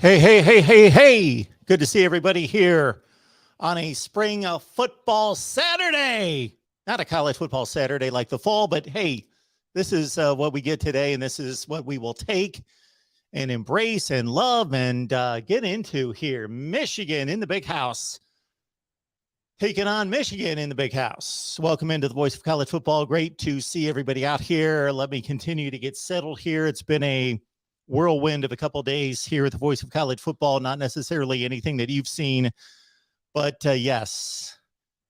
Hey, hey, hey, hey, hey. Good to see everybody here on a spring football Saturday. Not a college football Saturday like the fall, but hey, this is what we get today, and this is what we will take and embrace and love and get into here. Michigan in the big house. Taking on Michigan in the big house. Welcome into the Voice of College Football. Great to see everybody out here. Let me continue to get settled here. It's been a whirlwind of a couple of days here at the Voice of College Football. Not necessarily anything that you've seen, but yes,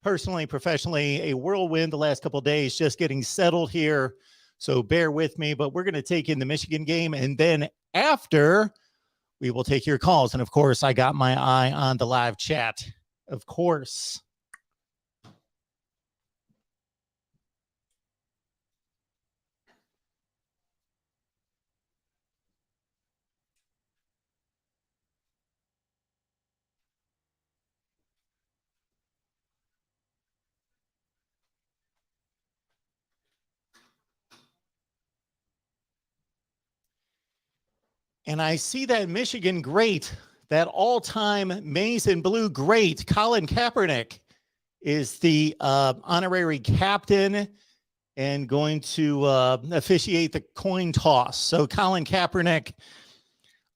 personally, professionally, a whirlwind the last couple of days, just getting settled here. So bear with me, but we're going to take in the Michigan game. And then after, we will take your calls. And of course, I got my eye on the live chat, of course. And I see that Michigan great, that all-time maize and blue great, Colin Kaepernick is the honorary captain and going to officiate the coin toss. So Colin Kaepernick,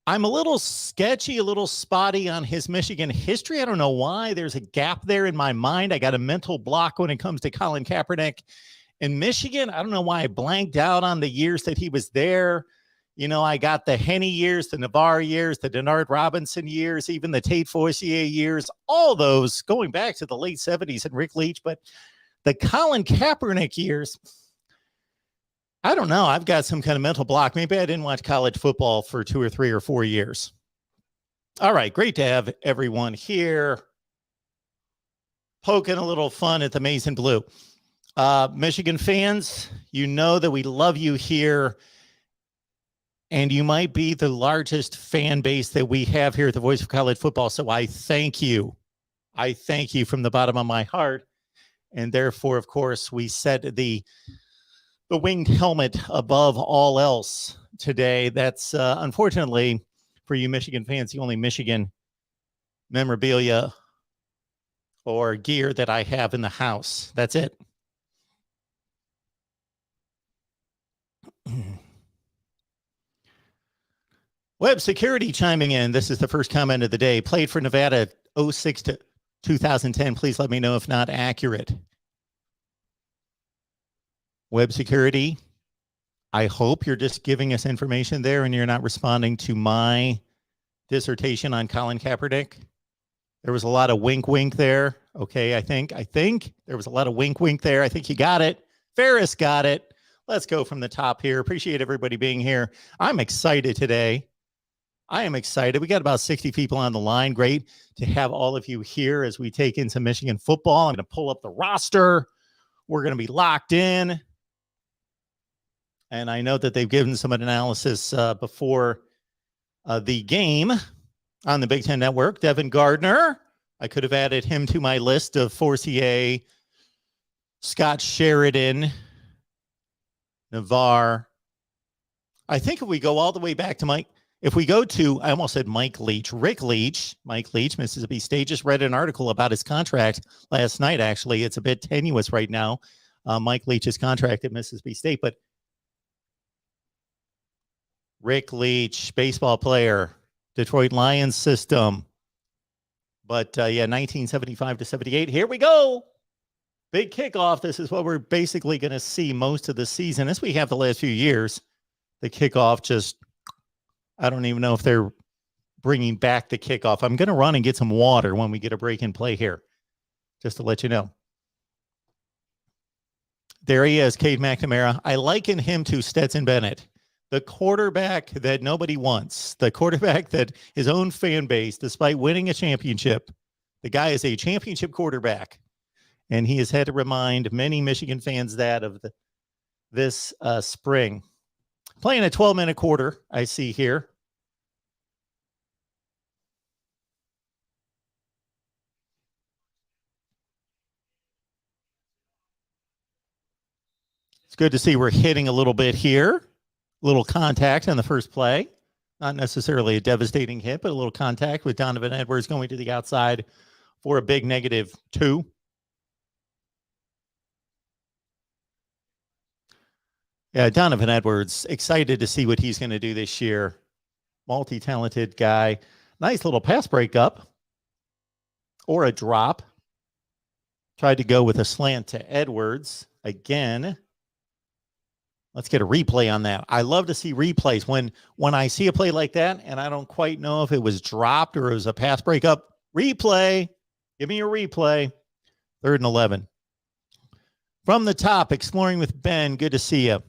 I'm a little sketchy, a little spotty on his Michigan history. I don't know why. There's a gap there in my mind. I got a mental block when it comes to Colin Kaepernick. In Michigan, I don't know why I blanked out on the years that he was there. You know, I got the Henny years, the Navarre years, the Denard Robinson years, even the Tate Forcier years, all those going back to the late 70s and Rick Leach. But the Colin Kaepernick years, I don't know. I've got some kind of mental block. Maybe I didn't watch college football for 2 or 3 or 4 years. All right, great to have everyone here. Poking a little fun at the maize and blue. Michigan fans, you know that we love you here. And you might be the largest fan base that we have here at the Voice of College Football. So I thank you. I thank you from the bottom of my heart. And therefore, of course, we set the winged helmet above all else today. That's unfortunately for you Michigan fans, the only Michigan memorabilia or gear that I have in the house. That's it. Web Security chiming in. This is the first comment of the day. Played for Nevada 06 to 2010. Please let me know if not accurate. Web Security, I hope you're just giving us information there and you're not responding to my dissertation on Colin Kaepernick. There was a lot of wink wink there. Okay, I think there was a lot of wink wink there. I think you got it. Ferris got it. Let's go from the top here. Appreciate everybody being here. I'm excited today. I am excited. We got about 60 people on the line. Great to have all of you here as we take in some Michigan football. I'm going to pull up the roster. We're going to be locked in. And I know that they've given some analysis before the game on the Big Ten Network. Devin Gardner, I could have added him to my list of Forcier, Scott Sheridan, Navarre. I think if we go all the way back to Mike, if we go to, I almost said Mike Leach, Rick Leach, Mike Leach, Mississippi State, just read an article about his contract last night, actually. It's a bit tenuous right now, Mike Leach's contract at Mississippi State, but Rick Leach, baseball player, Detroit Lions system. But yeah, 1975 to 78. Here we go. Big kickoff. This is what we're basically going to see most of the season, as we have the last few years. The kickoff just, I don't even know if they're bringing back the kickoff. I'm going to run and get some water when we get a break in play here, just to let you know. There he is, Cade McNamara. I liken him to Stetson Bennett, the quarterback that nobody wants, the quarterback that his own fan base, despite winning a championship, the guy is a championship quarterback. And he has had to remind many Michigan fans that of this spring. Playing a 12-minute quarter, I see here. It's good to see we're hitting a little bit here. A little contact on the first play. Not necessarily a devastating hit, but a little contact with Donovan Edwards going to the outside for a big -2. Yeah, Donovan Edwards, excited to see what he's going to do this year. Multi-talented guy. Nice little pass breakup or a drop. Tried to go with a slant to Edwards again. Let's get a replay on that. I love to see replays when I see a play like that and I don't quite know if it was dropped or it was a pass breakup. Replay. Give me a replay. 3rd and 11. From the top, exploring with Ben. Good to see you.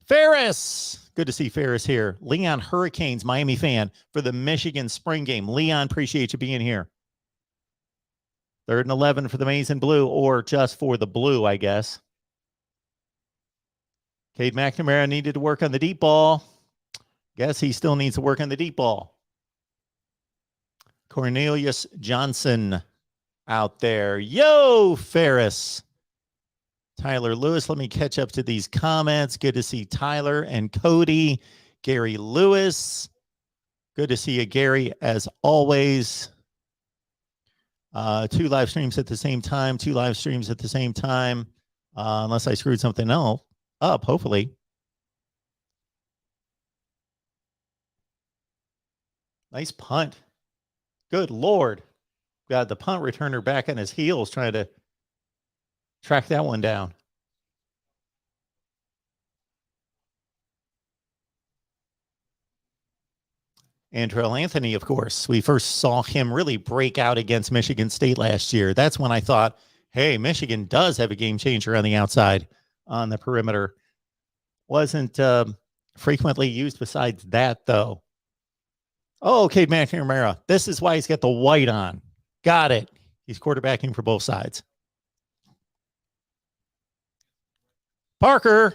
Ferris. Good to see Ferris here. Leon Hurricanes, Miami fan for the Michigan spring game. Leon, appreciate you being here. 3rd and 11 for the Maize and Blue, or just for the Blue, I guess. Cade McNamara needed to work on the deep ball. Guess he still needs to work on the deep ball. Cornelius Johnson out there. Yo, Ferris. Tyler Lewis, let me catch up to these comments. Good to see Tyler and Cody. Gary Lewis. Good to see you, Gary, as always. 2 live streams at the same time. 2 live streams at the same time. Unless I screwed something else up, hopefully. Nice punt. Good Lord. Got the punt returner back on his heels trying to track that one down. Andrell Anthony, of course. We first saw him really break out against Michigan State last year. That's when I thought, hey, Michigan does have a game changer on the outside on the perimeter. Wasn't frequently used besides that, though. Oh, Cade McNamara. This is why he's got the white on. Got it. He's quarterbacking for both sides. Parker.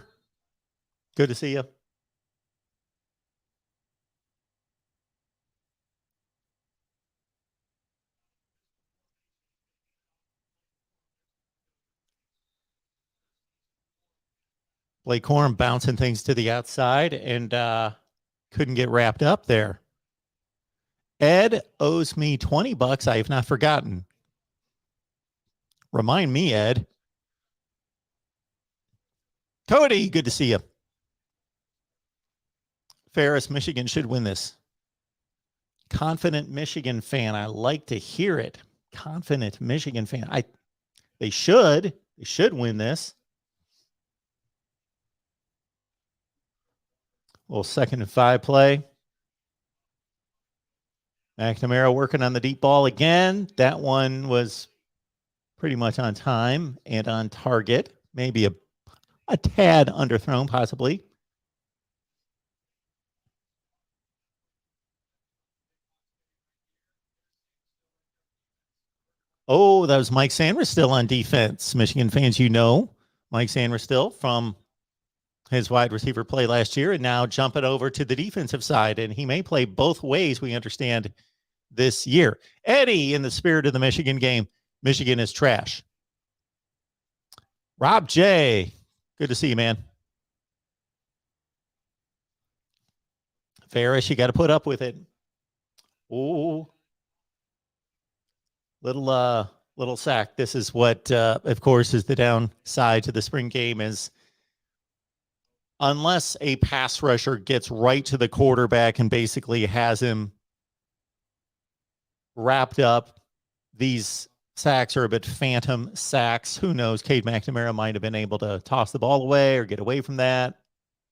Good to see you. Blake Corum bouncing things to the outside and couldn't get wrapped up there. Ed owes me $20. I have not forgotten. Remind me, Ed. Cody, good to see you. Ferris, Michigan should win this. Confident Michigan fan. I like to hear it. Confident Michigan fan. They should win this. Little 2nd and 5 play. McNamara working on the deep ball again. That one was pretty much on time and on target. Maybe a tad underthrown, possibly. Oh, that was Mike Sanders still on defense. Michigan fans, you know Mike Sanders still from his wide receiver play last year, and now jumping over to the defensive side, and he may play both ways, we understand, this year. Eddie, in the spirit of the Michigan game, Michigan is trash. Rob J, good to see you, man. Ferris, you got to put up with it. Oh, little sack. This is what, of course, is the downside to the spring game is unless a pass rusher gets right to the quarterback and basically has him wrapped up, these sacks are a bit phantom sacks. Who knows? Cade McNamara might have been able to toss the ball away or get away from that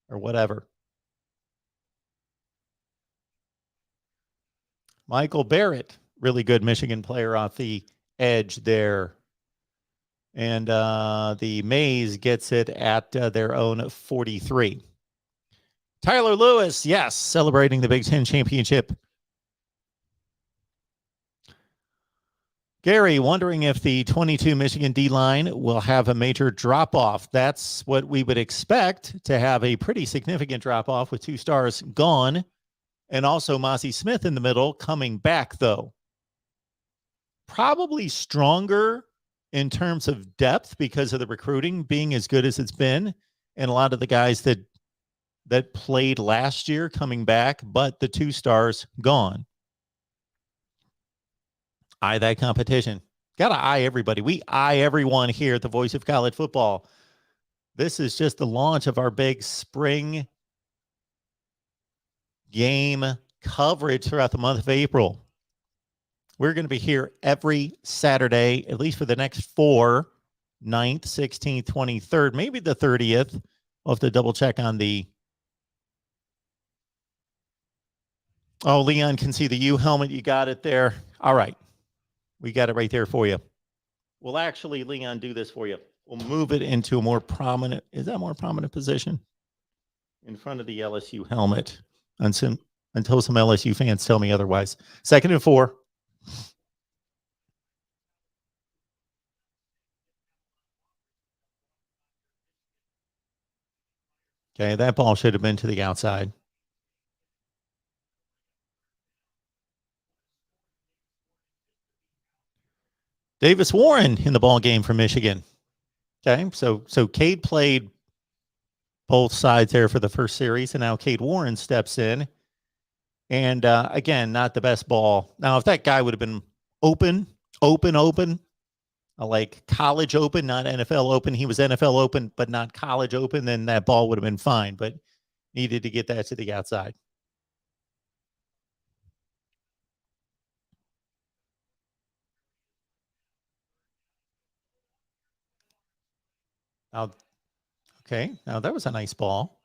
or whatever. Michael Barrett, really good Michigan player off the edge there. And the Maize gets it at their own 43. Tyler Lewis, yes, celebrating the Big Ten championship. Gary, wondering if the 22 Michigan D-line will have a major drop-off. That's what we would expect, to have a pretty significant drop-off with 2 stars gone, and also Mozzie Smith in the middle coming back, though. Probably stronger in terms of depth because of the recruiting being as good as it's been, and a lot of the guys that that played last year coming back, but the 2 stars gone. Eye that competition. Got to eye everybody. We eye everyone here at the Voice of College Football. This is just the launch of our big spring game coverage throughout the month of April. We're going to be here every Saturday, at least for the next 4, 9th, 16th, 23rd, maybe the 30th. We'll have to double check on the... Oh, Leon can see the U helmet. You got it there. All right. We got it right there for you. We'll actually, Leon, do this for you. We'll move it into a more prominent... Is that a more prominent position? In front of the LSU helmet. Until some LSU fans tell me otherwise. 2nd and 4. Okay, that ball should have been to the outside. Davis Warren in the ball game for Michigan. Okay, so Cade played both sides there for the first series, and now Cade Warren steps in. And again, not the best ball. Now, if that guy would have been open, like college open, not NFL open, he was NFL open, but not college open, then that ball would have been fine, but needed to get that to the outside. Now, okay, now that was a nice ball.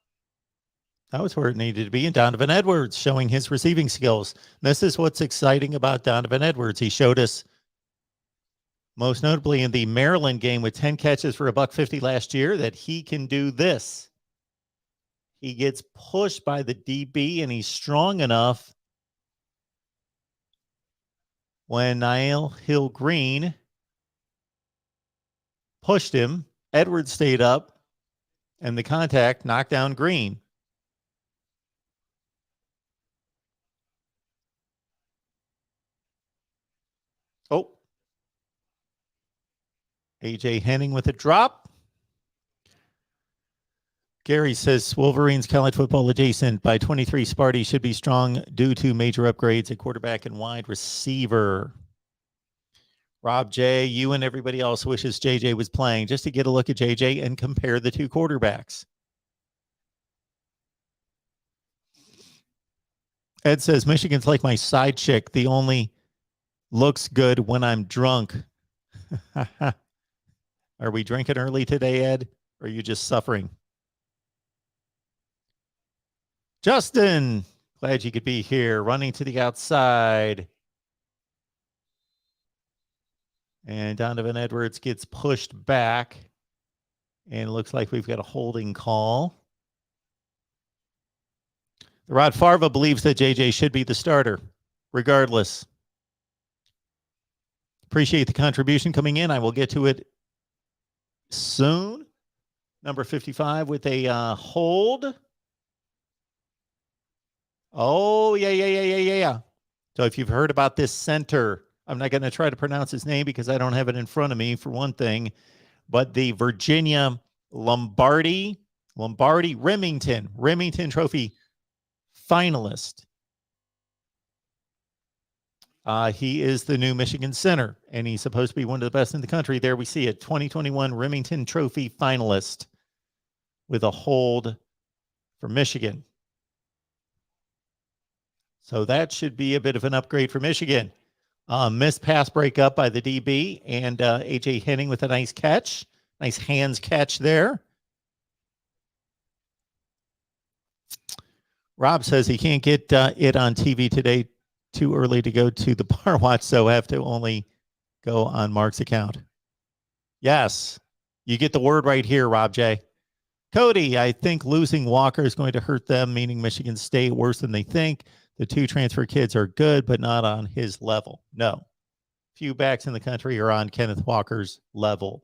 That was where it needed to be. And Donovan Edwards showing his receiving skills. This is what's exciting about Donovan Edwards. He showed us most notably in the Maryland game with 10 catches for $150 last year that he can do this. He gets pushed by the DB and he's strong enough when Niall Hill-Green pushed him. Edwards stayed up and the contact knocked down Green. Oh. A.J. Henning with a drop. Gary says Wolverines college football adjacent by 23. Sparty should be strong due to major upgrades at quarterback and wide receiver. Rob J., you and everybody else wishes JJ was playing just to get a look at JJ and compare the 2 quarterbacks. Ed says Michigan's like my side chick. The only looks good when I'm drunk. Are we drinking early today, Ed? Or are you just suffering? Justin, glad you could be here. Running to the outside. And Donovan Edwards gets pushed back. And it looks like we've got a holding call. Rod Farva believes that JJ should be the starter, regardless. Appreciate the contribution coming in. I will get to it soon. Number 55 with a hold. Oh, yeah. So if you've heard about this center, I'm not going to try to pronounce his name because I don't have it in front of me for one thing, but the Virginia Remington Trophy finalist. He is the new Michigan center, and he's supposed to be one of the best in the country. There we see it, 2021 Remington Trophy finalist with a hold for Michigan. So that should be a bit of an upgrade for Michigan. Missed pass breakup by the DB, and A.J. Henning with a nice catch. Nice hands catch there. Rob says he can't get it on TV today. Too early to go to the bar watch, so have to only go on Mark's account. Yes, you get the word right here, Rob J. Cody, I think losing Walker is going to hurt them, meaning Michigan State worse than they think. The 2 transfer kids are good, but not on his level. No. Few backs in the country are on Kenneth Walker's level.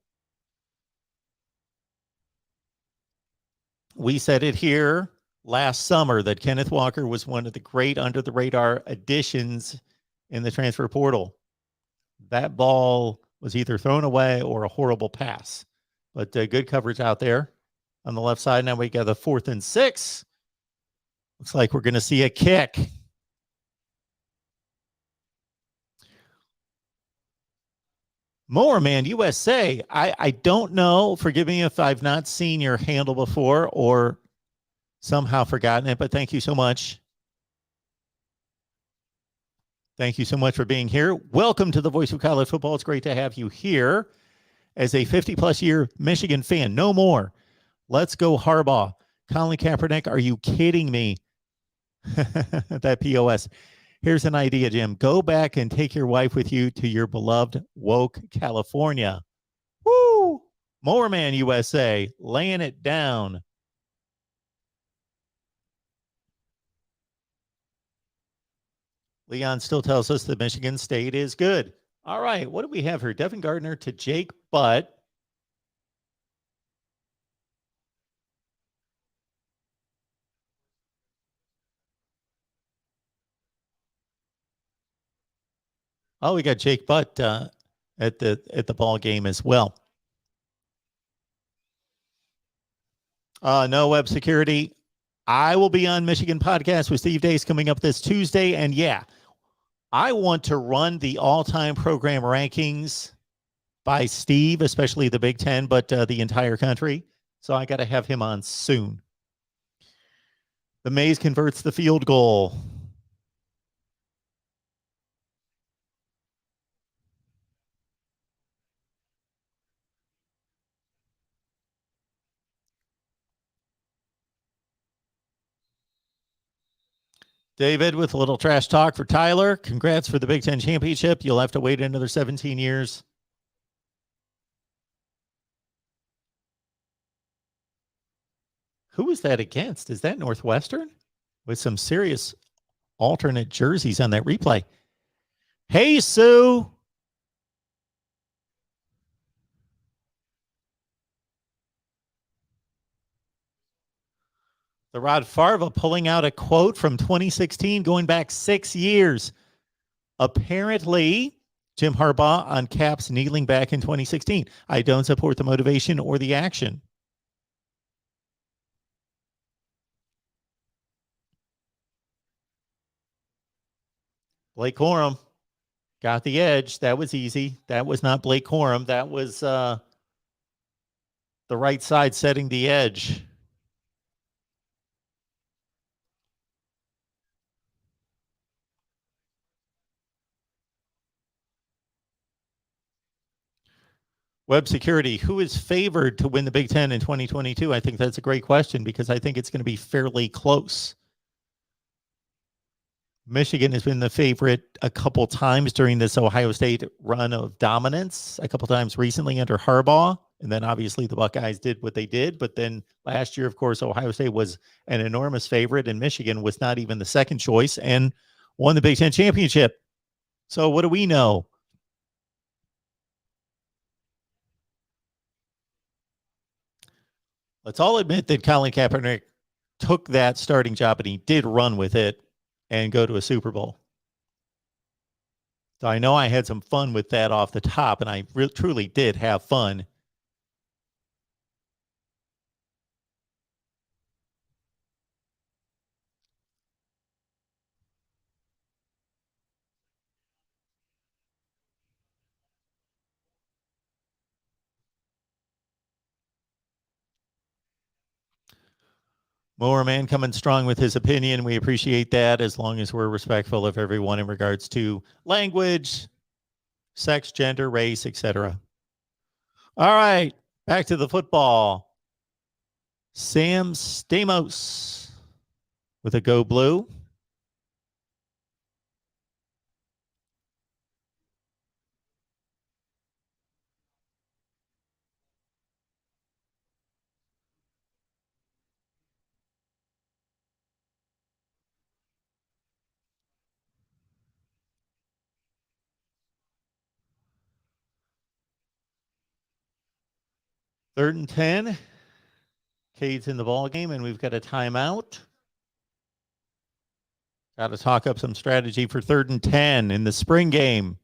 We said it here last summer that Kenneth Walker was one of the great under-the-radar additions in the transfer portal. That ball was either thrown away or a horrible pass. But good coverage out there on the left side. Now we got the 4th and 6. Looks like we're going to see a kick. Mowerman USA. I don't know. Forgive me if I've not seen your handle before or somehow forgotten it, but thank you so much. Thank you so much for being here. Welcome to the Voice of College Football. It's great to have you here as a 50-plus year Michigan fan. No more. Let's go Harbaugh. Colin Kaepernick, are you kidding me? That POS. Here's an idea, Jim. Go back and take your wife with you to your beloved woke California. Woo! Mowerman USA, laying it down. Leon still tells us that Michigan State is good. All right, what do we have here? Devin Gardner to Jake Butt. Oh, we got Jake Butt at the ball game as well. No web security. I will be on Michigan Podcast with Steve Dace coming up this Tuesday. And yeah, I want to run the all-time program rankings by Steve, especially the Big Ten, but the entire country. So I got to have him on soon. The Maze converts the field goal. David with a little trash talk for Tyler. Congrats for the Big Ten championship. You'll have to wait another 17 years. Who is that against? Is that Northwestern? With some serious alternate jerseys on that replay. Hey, Sue. The Rod Farva pulling out a quote from 2016, going back 6 years. Apparently, Jim Harbaugh on Cap's kneeling back in 2016. I don't support the motivation or the action. Blake Corum got the edge. That was easy. That was not Blake Corum. That was the right side setting the edge. Web security, who is favored to win the Big Ten in 2022? I think that's a great question because I think it's going to be fairly close. Michigan has been the favorite a couple times during this Ohio State run of dominance, a couple times recently under Harbaugh. And then obviously the Buckeyes did what they did. But then last year, of course, Ohio State was an enormous favorite and Michigan was not even the second choice and won the Big Ten championship. So what do we know? Let's all admit that Colin Kaepernick took that starting job and he did run with it and go to a Super Bowl. So I know I had some fun with that off the top, and I truly did have fun. Mowerman coming strong with his opinion. We appreciate that as long as we're respectful of everyone in regards to language, sex, gender, race, etc. All right, back to the football. Sam Stamos with a go blue. Third and 10. Cade's in the ball game, and we've got a timeout. Got to talk up some strategy for 3rd and 10 in the spring game.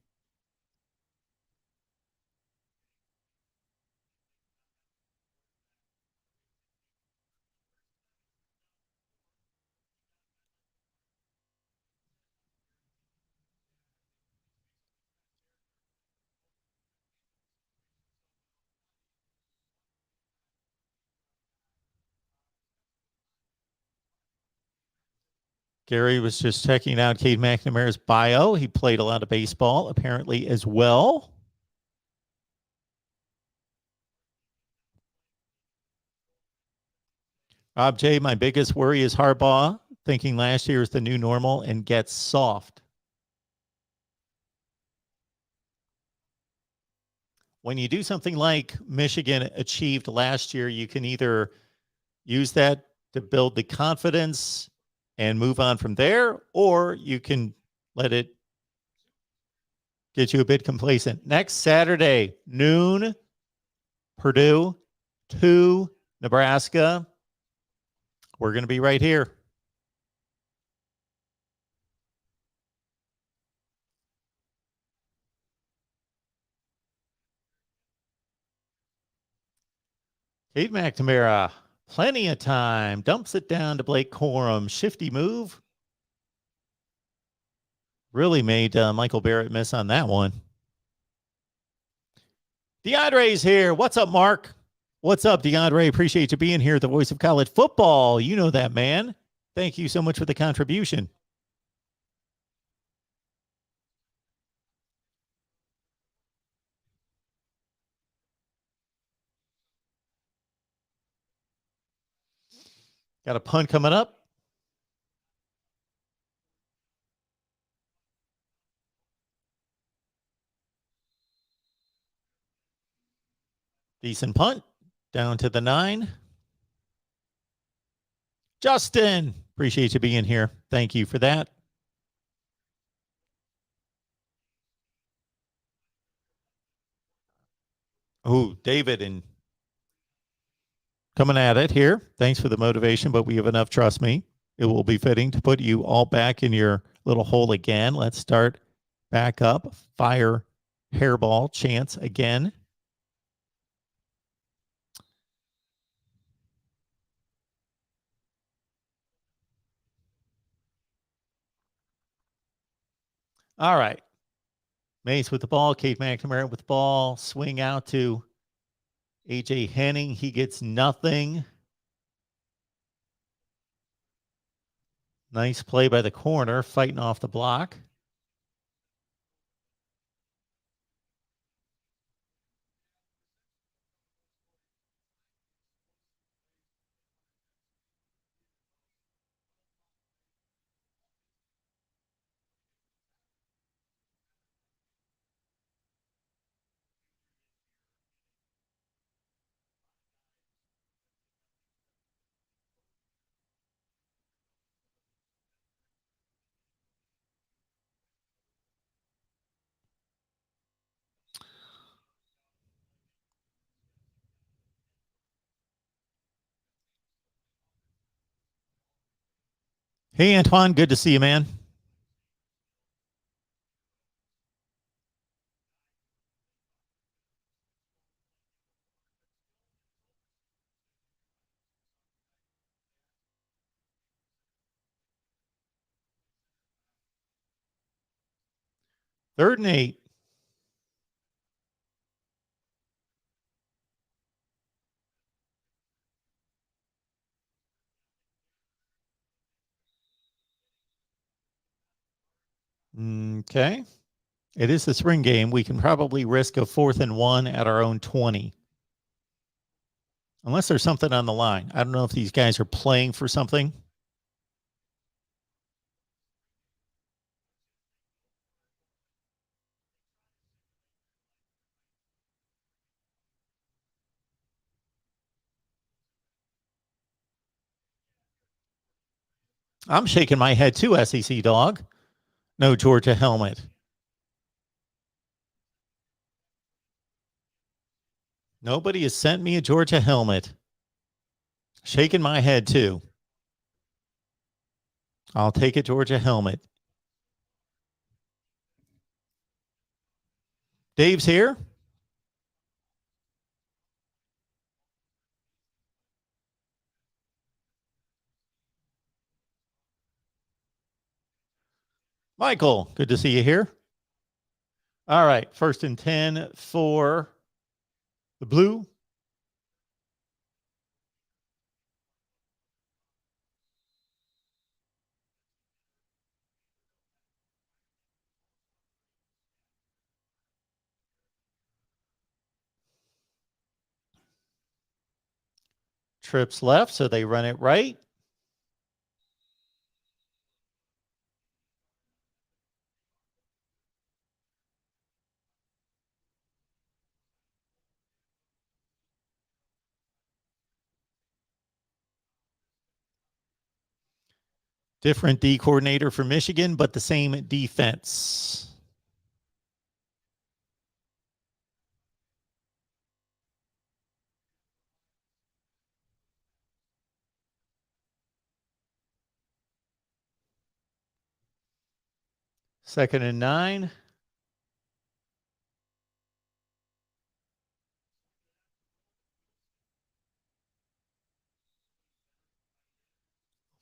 Gary was just checking out Cade McNamara's bio. He played a lot of baseball, apparently, as well. Rob J., my biggest worry is Harbaugh thinking last year is the new normal and gets soft. When you do something like Michigan achieved last year, you can either use that to build the confidence and move on from there, or you can let it get you a bit complacent. Next Saturday, noon, Purdue, 2, Nebraska. We're going to be right here. Cade McNamara, plenty of time. Dumps it down to Blake Corum. Shifty move. Really made Michael Barrett miss on that one. DeAndre's here. What's up, Mark? What's up, DeAndre? Appreciate you being here, the voice of college football. You know that, man. Thank you so much for the contribution. Got a punt coming up. Decent punt. Down to the 9. Justin, appreciate you being here. Thank you for that. Oh, David, and coming at it here. Thanks for the motivation, but we have enough. Trust me. It will be fitting to put you all back in your little hole again. Let's start back up. Fire hairball chance again. All right. Mace with the ball. Cade McNamara with the ball. Swing out to A.J. Henning. He gets nothing. Nice play by the corner, fighting off the block. Hey, Antoine, good to see you, man. Third and 8. Okay. It is the spring game. We can probably risk a 4th and 1 at our own 20. Unless there's something on the line. I don't know if these guys are playing for something. I'm shaking my head too, SEC dog. No Georgia helmet. Nobody has sent me a Georgia helmet. Shaking my head too. I'll take a Georgia helmet. Dave's here. Michael, good to see you here. All right, 1st and 10 for the Blue. trips left, so they run it right. Different D coordinator for Michigan, but the same defense. Second and 9.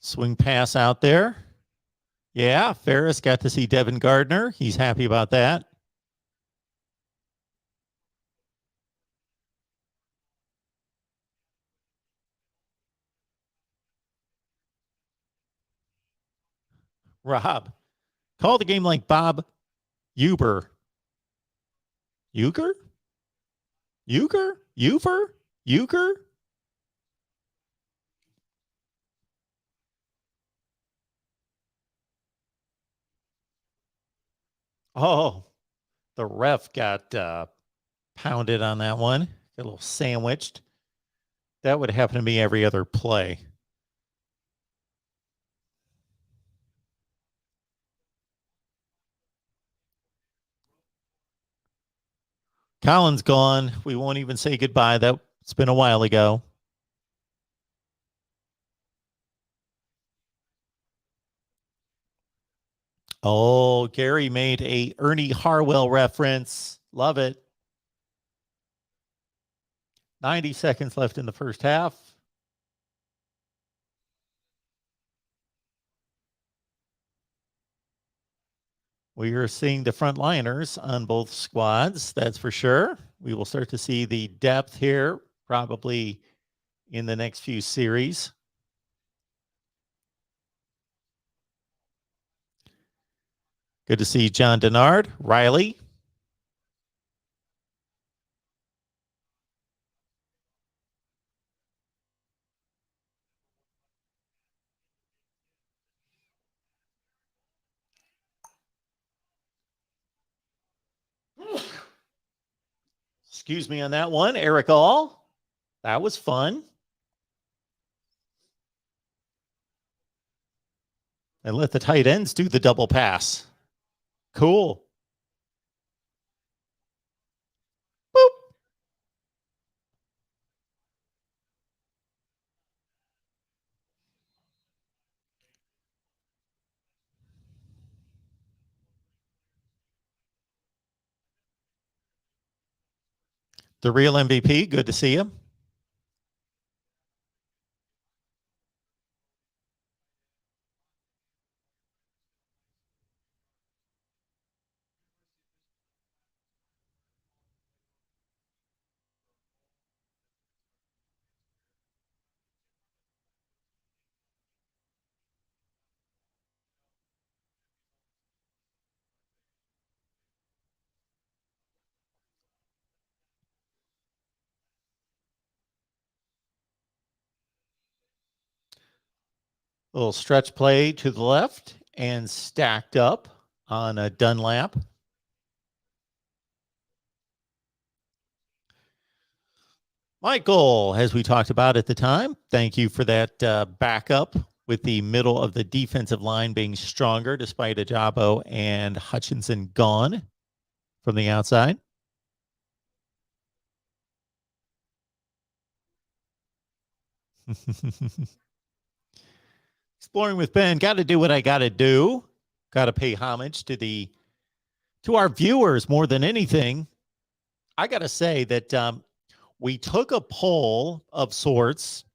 Swing pass out there. Yeah, Ferris got to see Devin Gardner. He's happy about that. Rob, call the game like Bob Uber. Euchre? Euchre? Ufer? Euchre? Oh, the ref got pounded on that one. Got a little sandwiched. That would happen to me every other play. Colin's gone. We won't even say goodbye. That's been a while ago. Oh, Gary made a Ernie Harwell reference. Love it. 90 seconds left in the first half. We are seeing the frontliners on both squads, that's for sure. We will start to see the depth here probably in the next few series. Good to see John Denard, Riley. Excuse me on that one, Eric All. That was fun. And let the tight ends do the double pass. Cool. Boop. The real MVP, good to see him. A little stretch play to the left and stacked up on a Dunlap. Michael, as we talked about at the time, thank you for that backup with the middle of the defensive line being stronger despite Ajabo and Hutchinson gone from the outside. Exploring with Ben, got to do what I got to do. Got to pay homage to our viewers more than anything. I got to say that we took a poll of sorts.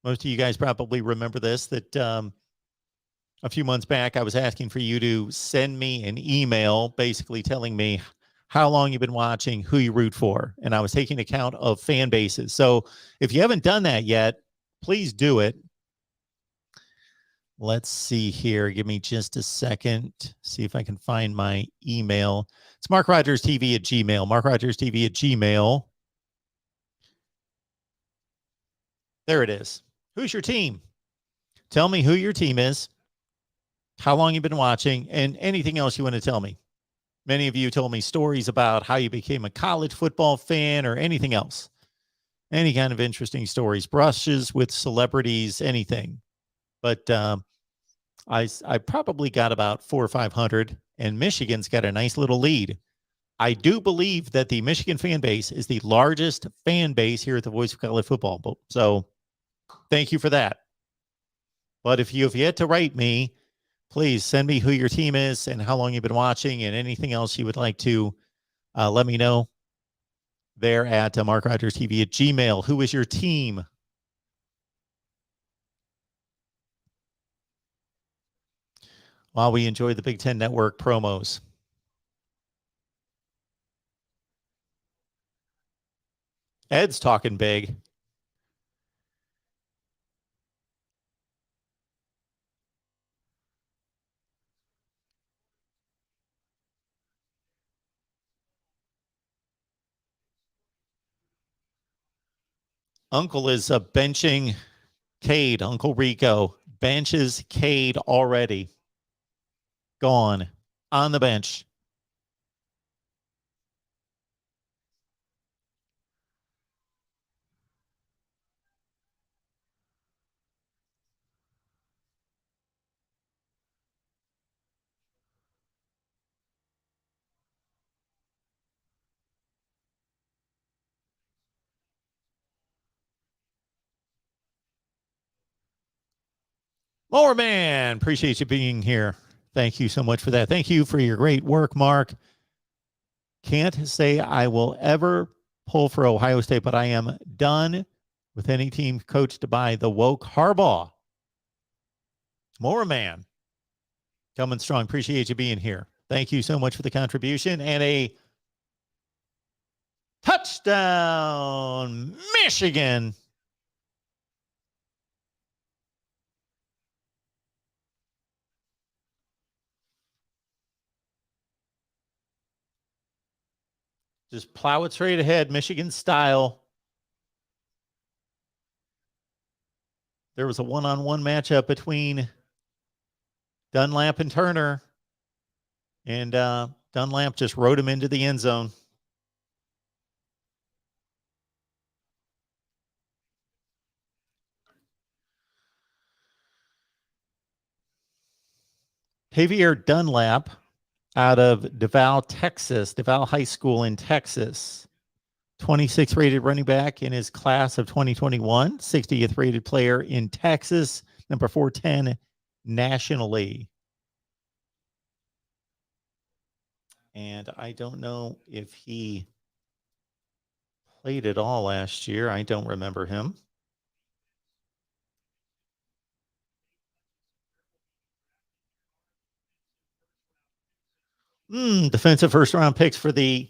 Most of you guys probably remember this, that a few months back, I was asking for you to send me an email basically telling me how long you've been watching, who you root for. And I was taking account of fan bases. So if you haven't done that yet, please do it. Let's see here. Give me just a second. See if I can find my email. It's MarkRogersTV at Gmail. MarkRogersTV at Gmail. There it is. Who's your team? Tell me who your team is, how long you've been watching, and anything else you want to tell me. Many of you told me stories about how you became a college football fan or anything else. Any kind of interesting stories, brushes with celebrities, anything. But I probably got about 400 or 500, and Michigan's got a nice little lead. I do believe that the Michigan fan base is the largest fan base here at the Voice of College Football. So thank you for that. But if you have yet to write me, please send me who your team is and how long you've been watching and anything else you would like to let me know there at MarkRogersTV at Gmail. Who is your team? While we enjoy the Big Ten Network promos. Ed's talking big. Uncle is benching Cade. Uncle Rico benches Cade already. Gone on the bench. Mowerman, appreciate you being here. Thank you so much for that. Thank you for your great work, Mark. Can't say I will ever pull for Ohio State, but I am done with any team coached by the woke Harbaugh. Mowerman, coming strong. Appreciate you being here. Thank you so much for the contribution and a touchdown, Michigan. Just plow it straight ahead, Michigan style. There was a one-on-one matchup between Dunlap and Turner, and Dunlap just rode him into the end zone. Javier Dunlap out of Deval, Texas, Deval High School in Texas. 26th rated running back in his class of 2021, 60th rated player in Texas, number 410 nationally. And I don't know if he played at all last year. I don't remember him. Defensive first round picks for the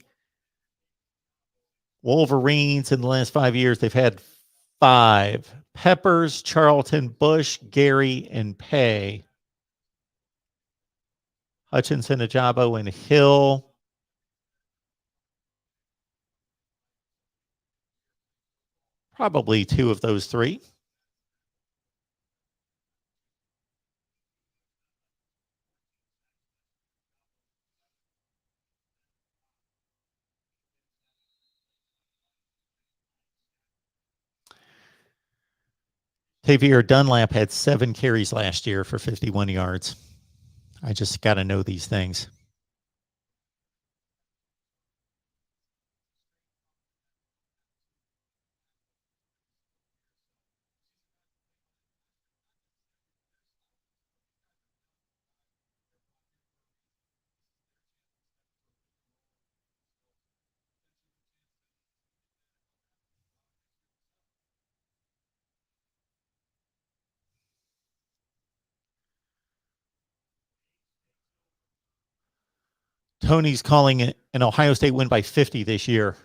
Wolverines in the last 5 years. They've had 5. Peppers, Charlton, Bush, Gary, and Pay. Hutchinson, Ajabo, and Hill. Probably 2 of those 3. Javier Dunlap had 7 carries last year for 51 yards. I just got to know these things. Tony's calling it an Ohio State win by 50 this year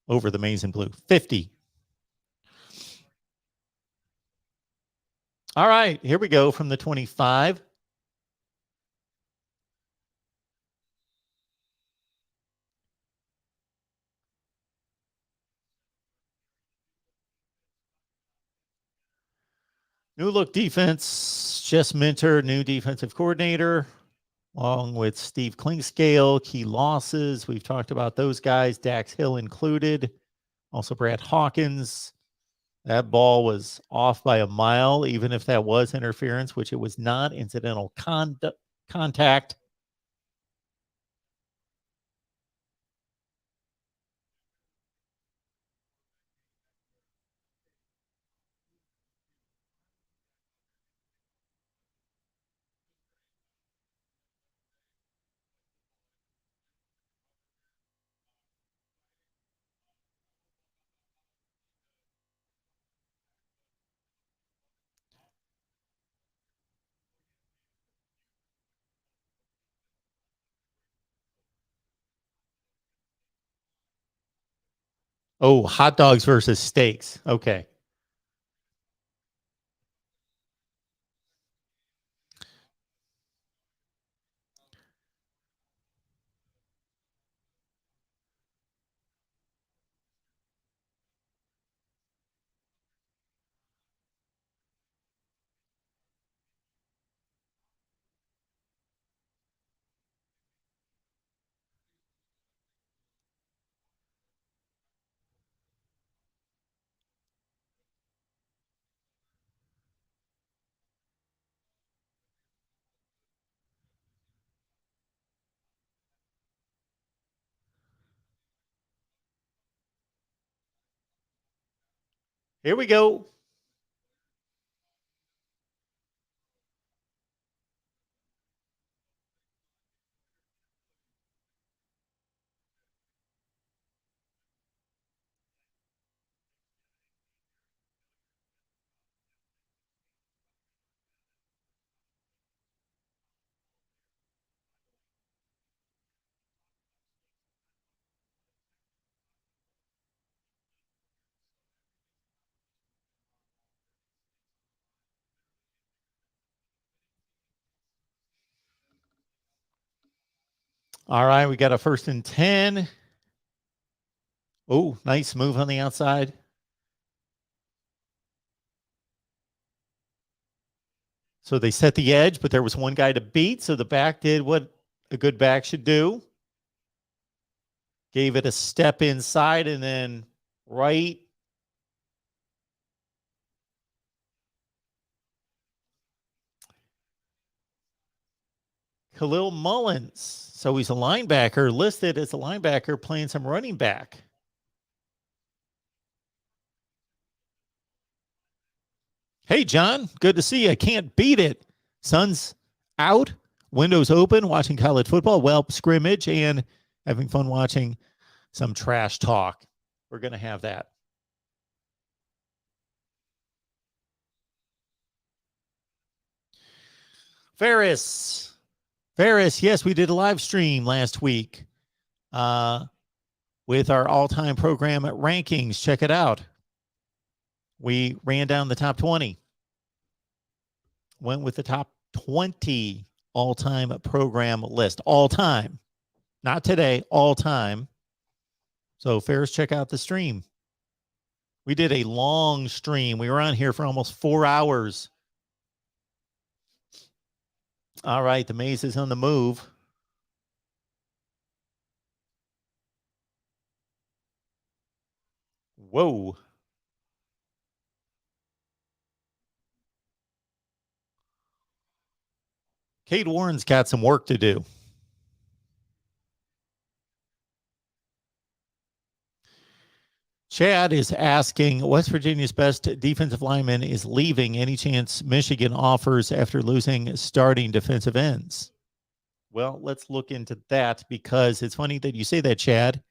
over the Maize and Blue. 50. All right, here we go from the 25. New look defense, Jess Minter, new defensive coordinator, along with Steve Klingscale. Key losses, we've talked about those guys, Dax Hill included. Also Brad Hawkins. That ball was off by a mile, even if that was interference, which it was not. Incidental contact. Oh, hot dogs versus steaks. Okay. Here we go. All right, we got a 1st and 10. Oh, nice move on the outside. So they set the edge, but there was one guy to beat. So the back did what a good back should do. Gave it a step inside and then right. Khalil Mullins. So he's a linebacker, listed as a linebacker, playing some running back. Hey, John, good to see you. I can't beat it. Sun's out, windows open, watching college football, well, scrimmage, and having fun watching some trash talk. We're going to have that. Ferris, yes, we did a live stream last week with our all-time program rankings. Check it out. We ran down the top 20. Went with the top 20 all-time program list. All-time. Not today, all-time. So Ferris, check out the stream. We did a long stream. We were on here for almost 4 hours. All right, the maze is on the move. Whoa. Kate Warren's got some work to do. Chad is asking, West Virginia's best defensive lineman is leaving. Any chance Michigan offers after losing starting defensive ends? Well, let's look into that because it's funny that you say that, Chad.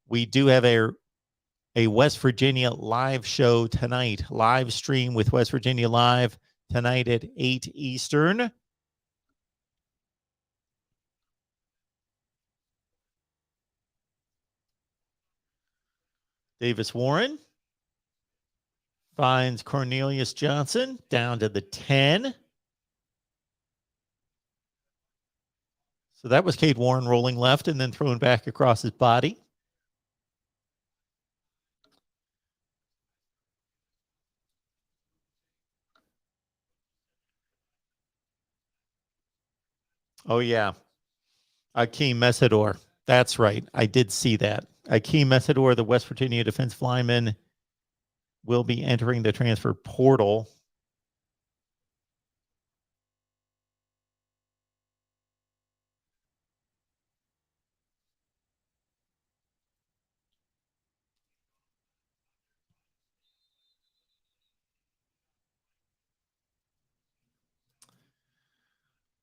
We do have a West Virginia live show tonight, live stream with West Virginia Live tonight at 8 Eastern. Davis Warren finds Cornelius Johnson down to the 10. So that was Cade Warren rolling left and then throwing back across his body. Oh, yeah. Akeem Mesidor. That's right. I did see that. Akeem Mesidor, the West Virginia defensive lineman, will be entering the transfer portal.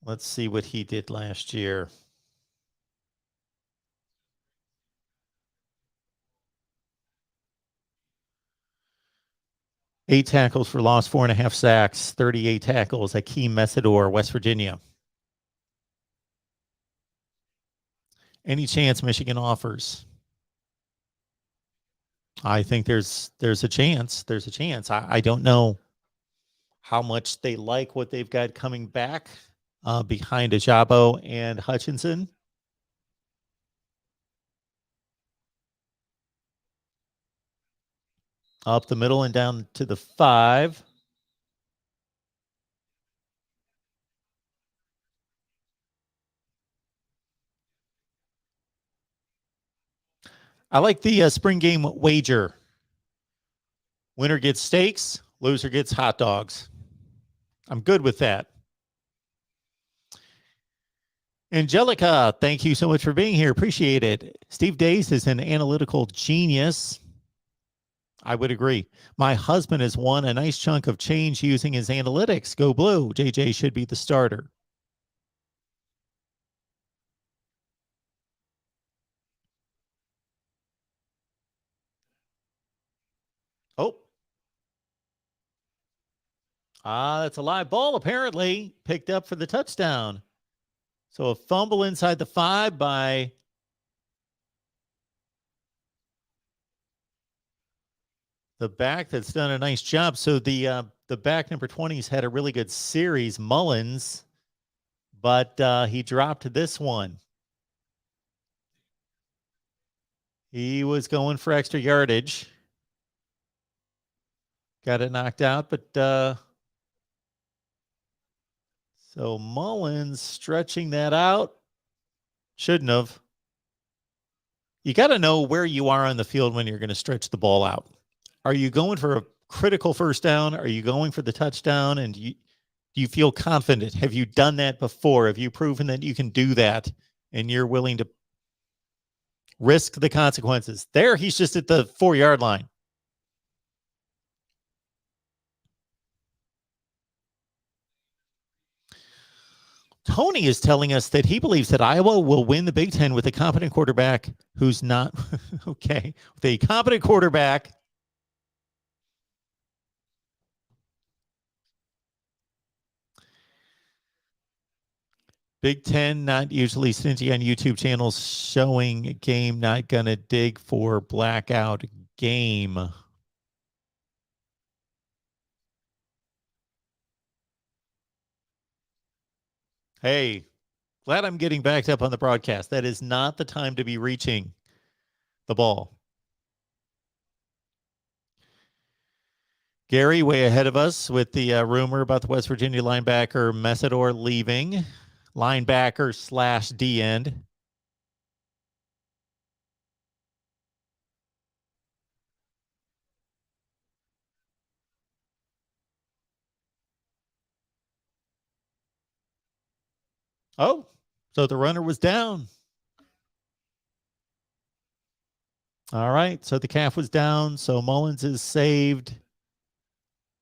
Let's see what he did last year. Eight tackles for loss, 4.5 sacks, 38 tackles. Akeem Mesidor, West Virginia. Any chance Michigan offers? I think there's a chance. There's a chance. I don't know how much they like what they've got coming back behind Ajabo and Hutchinson. Up the middle and down to the 5. I like the spring game wager. Winner gets steaks, loser gets hot dogs. I'm good with that. Angelica, thank you so much for being here. Appreciate it. Steve Days is an analytical genius. I would agree. My husband has won a nice chunk of change using his analytics. Go Blue. JJ should be the starter. Oh. That's a live ball, apparently. Picked up for the touchdown. So a fumble inside the 5 by the back that's done a nice job. So the back number 20's had a really good series, Mullins, but he dropped this one. He was going for extra yardage. Got it knocked out, but so Mullins stretching that out. Shouldn't have. You got to know where you are on the field when you're going to stretch the ball out. Are you going for a critical first down? Are you going for the touchdown? And do you feel confident? Have you done that before? Have you proven that you can do that and you're willing to risk the consequences? There, he's just at the 4-yard line. Tony is telling us that he believes that Iowa will win the Big Ten with a competent quarterback who's not okay. With a competent quarterback. Big Ten not usually stingy on YouTube channels showing a game, not gonna dig for blackout game. Hey, glad I'm getting backed up on the broadcast. That is not the time to be reaching the ball. Gary, way ahead of us with the rumor about the West Virginia linebacker Mesidor leaving. Linebacker / D end. Oh, so the runner was down. All right, so the calf was down. So Mullins is saved.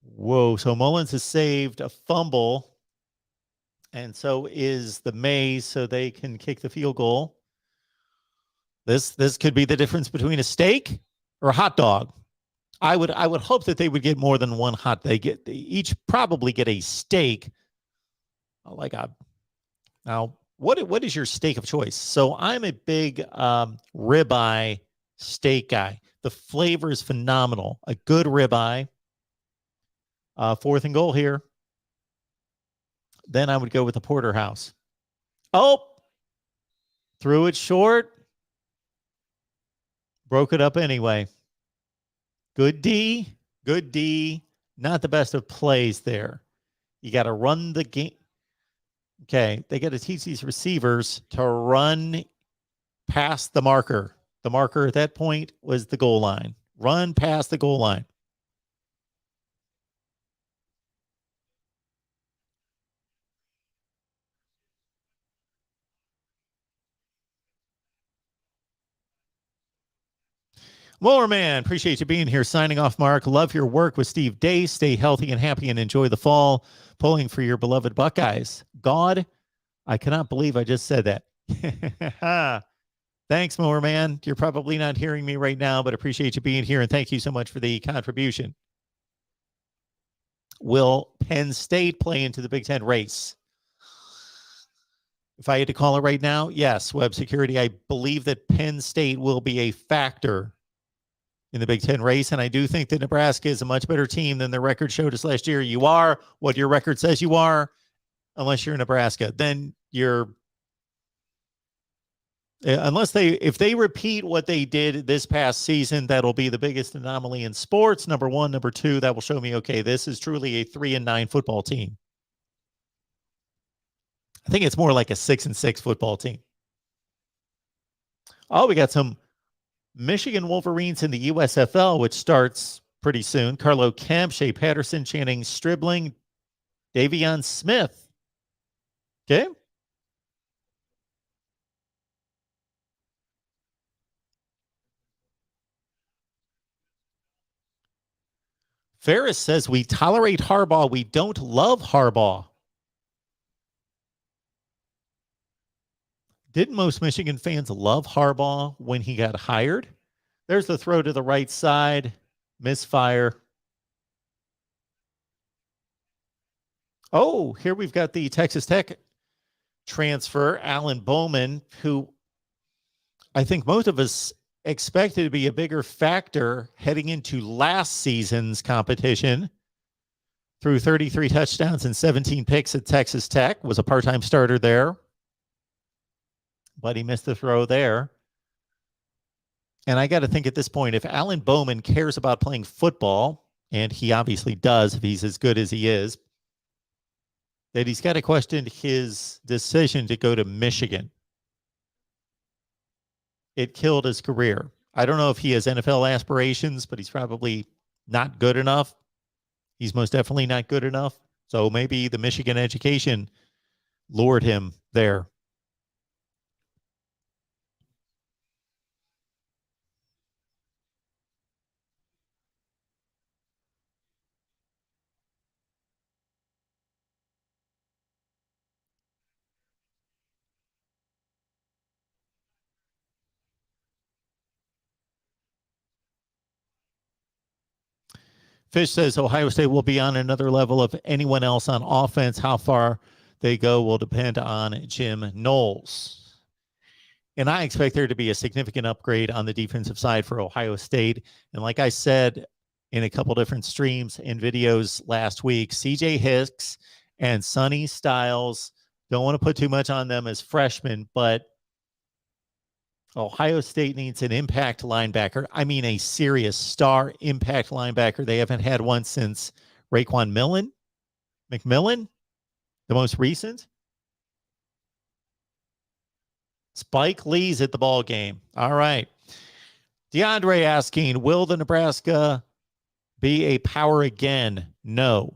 Whoa, so Mullins has saved a fumble. And so is the Mays, so they can kick the field goal. This could be the difference between a steak or a hot dog. I would hope that they would get more than one hot. They each probably get a steak. Like a now, what is your steak of choice? So I'm a big ribeye steak guy. The flavor is phenomenal. A good ribeye. 4th and goal here. Then I would go with the porterhouse. Oh, threw it short. Broke it up anyway. Good D. Good D. Not the best of plays there. You got to run the game. Okay, they got to teach these receivers to run past the marker. The marker at that point was the goal line. Run past the goal line. Mowerman, appreciate you being here. Signing off, Mark. Love your work with Steve Day. Stay healthy and happy and enjoy the fall. Pulling for your beloved Buckeyes. God, I cannot believe I just said that. Thanks, Mowerman. You're probably not hearing me right now, but appreciate you being here, and thank you so much for the contribution. Will Penn State play into the Big Ten race? If I had to call it right now, yes, web security. I believe that Penn State will be a factor in the Big Ten race, and I do think that Nebraska is a much better team than the record showed us last year. You are what your record says you are, unless you're Nebraska. Then you're if they repeat what they did this past season, that'll be the biggest anomaly in sports. Number one. Number two, that will show me, okay, this is truly a 3-9 football team. I think it's more like a 6-6 football team. Oh, we got some Michigan Wolverines in the USFL, which starts pretty soon. Carlo Kemp, Shea Patterson, Channing Stribling, Davion Smith. Okay. Ferris says we tolerate Harbaugh. We don't love Harbaugh. Didn't most Michigan fans love Harbaugh when he got hired? There's the throw to the right side. Misfire. Oh, here we've got the Texas Tech transfer, Alan Bowman, who I think most of us expected to be a bigger factor heading into last season's competition. Threw 33 touchdowns and 17 picks at Texas Tech, was a part-time starter there, but he missed the throw there. And I got to think at this point, if Alan Bowman cares about playing football, and he obviously does if he's as good as he is, that he's got to question his decision to go to Michigan. It killed his career. I don't know if he has NFL aspirations, but he's probably not good enough. He's most definitely not good enough. So maybe the Michigan education lured him there. Fish says Ohio State will be on another level of anyone else on offense. How far they go will depend on Jim Knowles. And I expect there to be a significant upgrade on the defensive side for Ohio State. And like I said in a couple different streams and videos last week, CJ Hicks and Sonny Styles, don't want to put too much on them as freshmen, but Ohio State needs an impact linebacker. I mean, a serious star impact linebacker. They haven't had one since Raekwon McMillan, the most recent. Spike Lee's at the ball game. All right. DeAndre asking, will the Nebraska be a power again? No.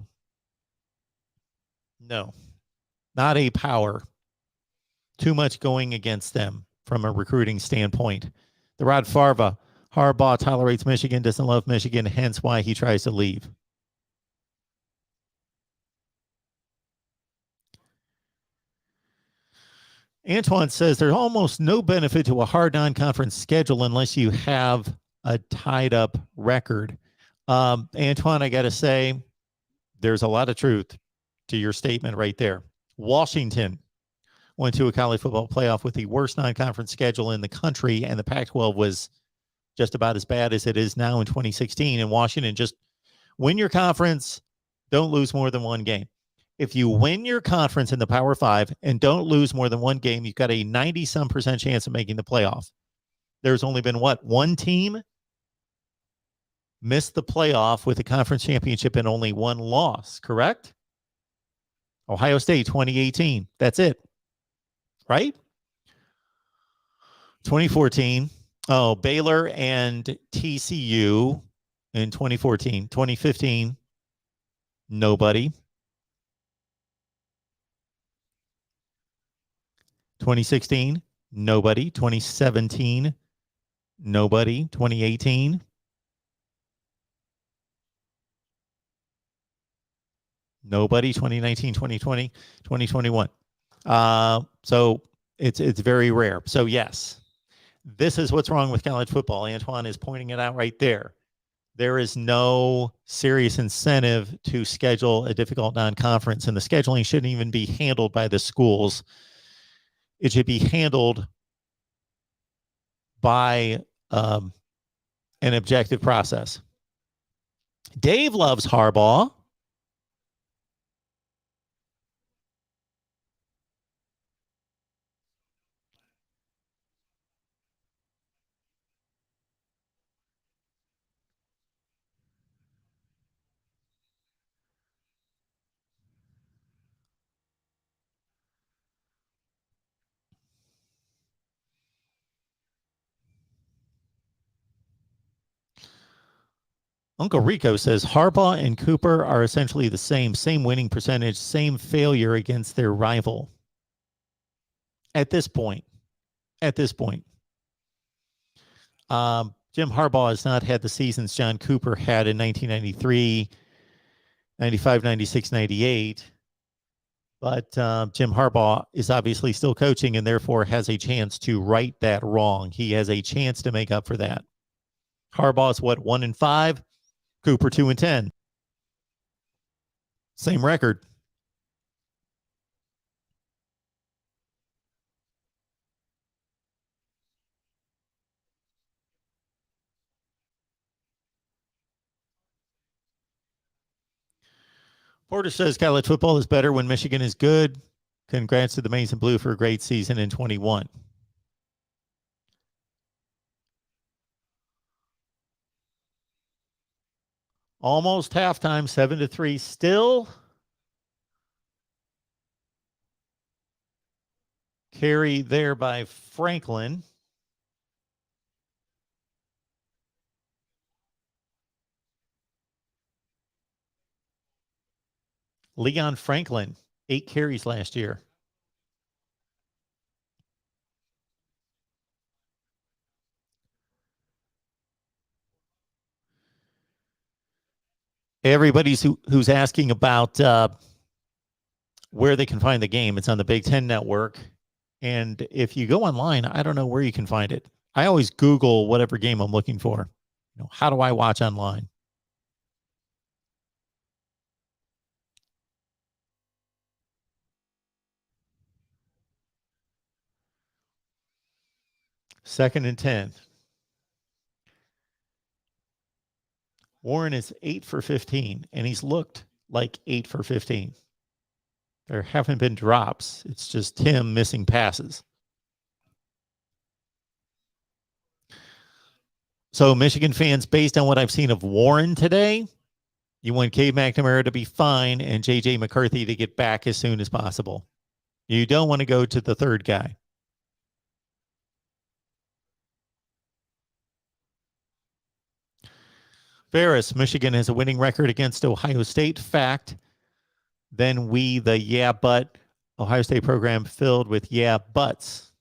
No. Not a power. Too much going against them from a recruiting standpoint. The Rod Farva, Harbaugh tolerates Michigan, doesn't love Michigan, hence why he tries to leave. Antoine says there's almost no benefit to a hard non-conference schedule unless you have a tied-up record. Antoine, I got to say, there's a lot of truth to your statement right there. Washington went to a college football playoff with the worst non-conference schedule in the country, and the Pac-12 was just about as bad as it is now in 2016. And Washington, just win your conference, don't lose more than one game. If you win your conference in the Power Five and don't lose more than one game, you've got a 90-some% chance of making the playoff. There's only been, one team missed the playoff with a conference championship and only one loss, correct? Ohio State 2018. That's it. Right? 2014. Oh, Baylor and TCU in 2014. 2015, nobody. 2016, nobody. 2017, nobody. 2018, nobody. 2019, 2020, 2021. So it's very rare. So yes, this is what's wrong with college football. Antoine is pointing it out right there. There is no serious incentive to schedule a difficult non-conference, and the scheduling shouldn't even be handled by the schools. It should be handled by an objective process. Dave loves Harbaugh. Uncle Rico says Harbaugh and Cooper are essentially the same winning percentage, same failure against their rival. At this point, Jim Harbaugh has not had the seasons John Cooper had in 1993, 95, 96, 98. But Jim Harbaugh is obviously still coaching and therefore has a chance to right that wrong. He has a chance to make up for that. Harbaugh's what, 1-5? Cooper 2-10. Same record. Porter says college football is better when Michigan is good. Congrats to the Maize and Blue for a great season in 21. Almost halftime, 7-3. Still carry there by Franklin. Leon Franklin, 8 carries last year. Everybody's who's asking about where they can find the game. It's on the Big Ten Network. And if you go online, I don't know where you can find it. I always Google whatever game I'm looking for. How do I watch online? Second and 10. Warren is 8 for 15, and he's looked like 8 for 15. There haven't been drops. It's just him missing passes. So, Michigan fans, based on what I've seen of Warren today, you want Cade McNamara to be fine and J.J. McCarthy to get back as soon as possible. You don't want to go to the third guy. Ferris, Michigan has a winning record against Ohio State. Fact. Then we, the yeah, but Ohio State program filled with yeah, buts.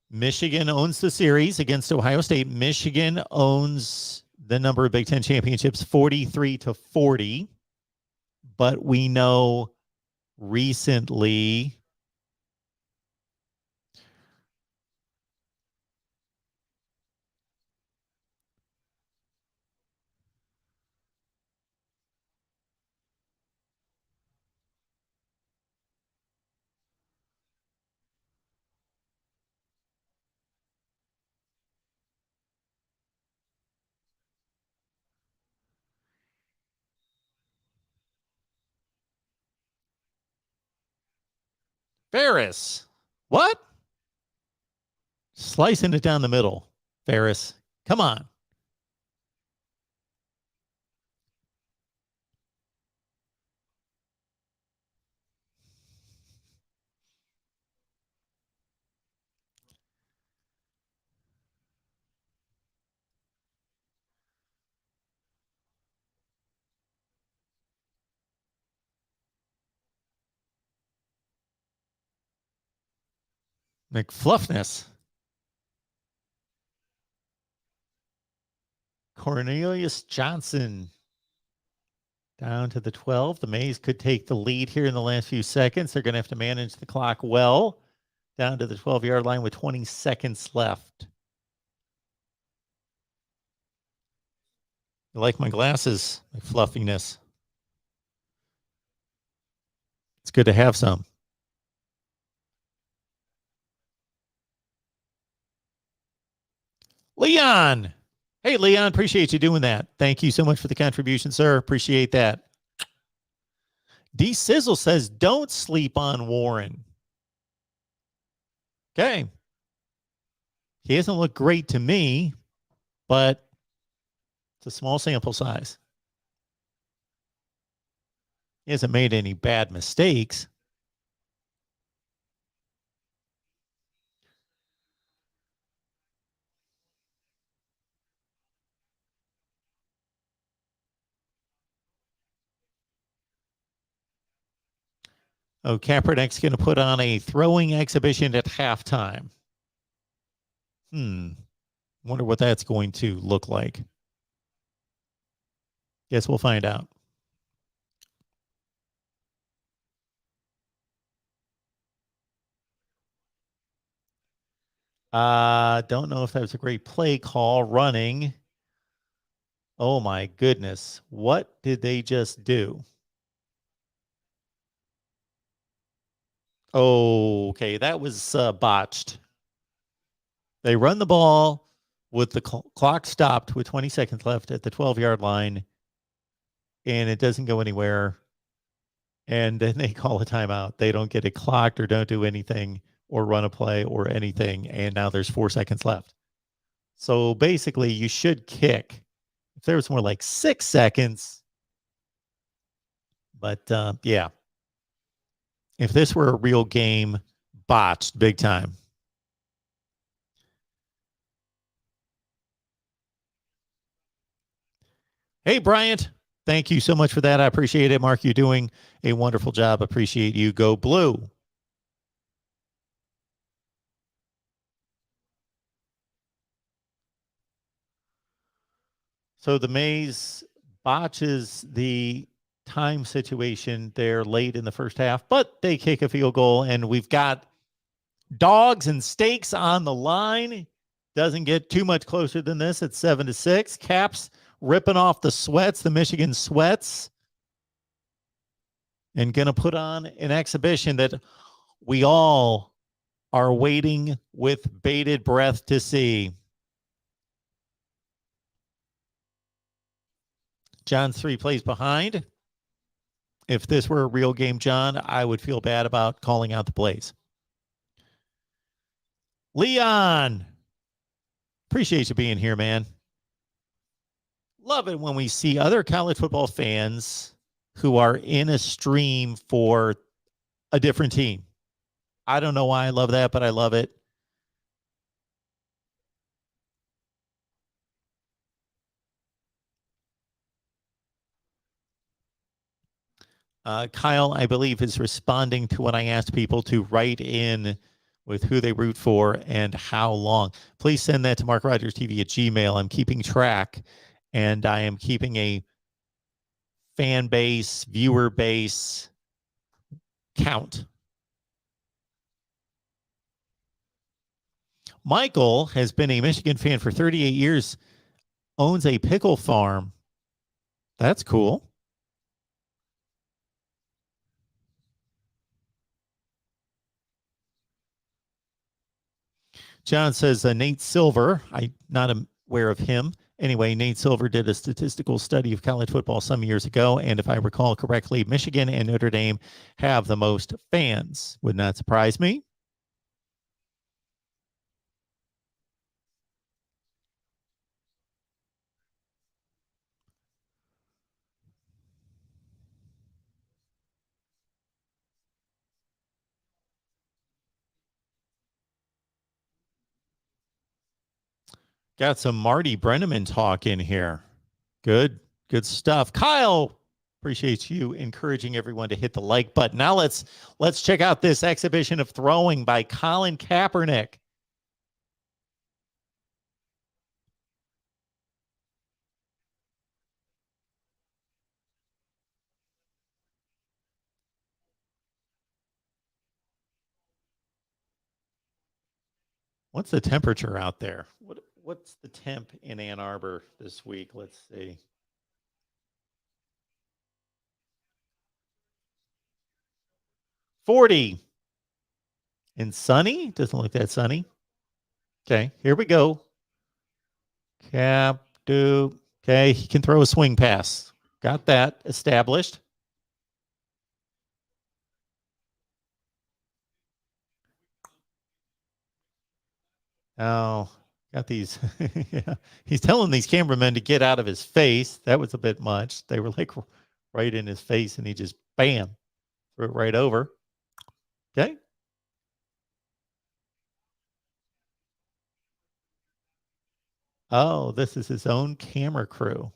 Michigan owns the series against Ohio State. Michigan owns the number of Big Ten championships, 43-40. But we know recently Ferris. What? Slicing it down the middle, Ferris. Come on. McFluffness. Cornelius Johnson down to the 12. The Mays could take the lead here in the last few seconds. They're going to have to manage the clock well. Down to the 12-yard line with 20 seconds left. You like my glasses, my fluffiness. It's good to have some. Leon. Hey, Leon, appreciate you doing that. Thank you so much for the contribution, sir. Appreciate that. D Sizzle says, don't sleep on Warren. Okay. He hasn't looked great to me, but it's a small sample size. He hasn't made any bad mistakes. Oh, Kaepernick's going to put on a throwing exhibition at halftime. Wonder what that's going to look like. Guess we'll find out. Don't know if that was a great play call. Running. Oh my goodness. What did they just do? Oh, okay. That was botched. They run the ball with the clock stopped with 20 seconds left at the 12-yard line, and it doesn't go anywhere. And then they call a timeout. They don't get it clocked or don't do anything or run a play or anything. And now there's 4 seconds left. So basically, you should kick. If there was more like 6 seconds. But yeah. If this were a real game, botched big time. Hey, Bryant. Thank you so much for that. I appreciate it. Mark, you're doing a wonderful job. Appreciate you. Go Blue. So the Mays botches the time situation there late in the first half, but they kick a field goal, and we've got dogs and steaks on the line. Doesn't get too much closer than this at 7-6. Caps ripping off the sweats, the Michigan sweats, and going to put on an exhibition that we all are waiting with bated breath to see. John's 3 plays behind. If this were a real game, John, I would feel bad about calling out the plays. Leon, appreciate you being here, man. Love it when we see other college football fans who are in a stream for a different team. I don't know why I love that, but I love it. Kyle, I believe, is responding to when I asked people to write in with who they root for and how long. Please send that to MarkRogersTV at Gmail. I'm keeping track, and I am keeping a fan base, viewer base count. Michael has been a Michigan fan for 38 years, owns a pickle farm. That's cool. John says Nate Silver, I'm not aware of him. Anyway, Nate Silver did a statistical study of college football some years ago, and if I recall correctly, Michigan and Notre Dame have the most fans. Would not surprise me. Got some Marty Brenneman talk in here. Good stuff. Kyle, appreciate you encouraging everyone to hit the like button. Now let's check out this exhibition of throwing by Colin Kaepernick. What's the temperature out there? What's the temp in Ann Arbor this week? Let's see. 40 and sunny. Doesn't look that sunny. Okay, here we go. Cap, do. Okay, he can throw a swing pass. Got that established. Oh, got these. Yeah. He's telling these cameramen to get out of his face. That was a bit much. They were like right in his face, and he just bam, threw it right over. Okay. Oh, this is his own camera crew.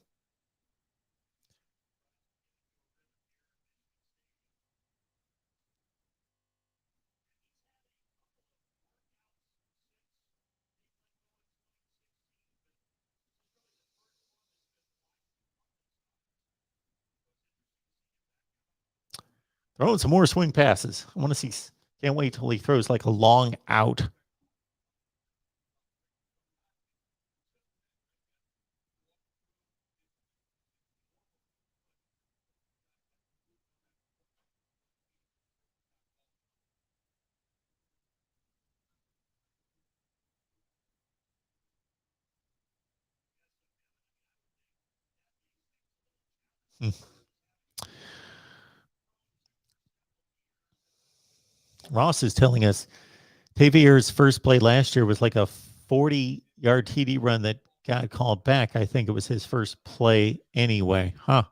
Throwing some more swing passes. I want to see. Can't wait till he throws like a long out. Hmm. Ross is telling us Tavier's first play last year was like a 40-yard TD run that got called back. I think it was his first play anyway. Huh.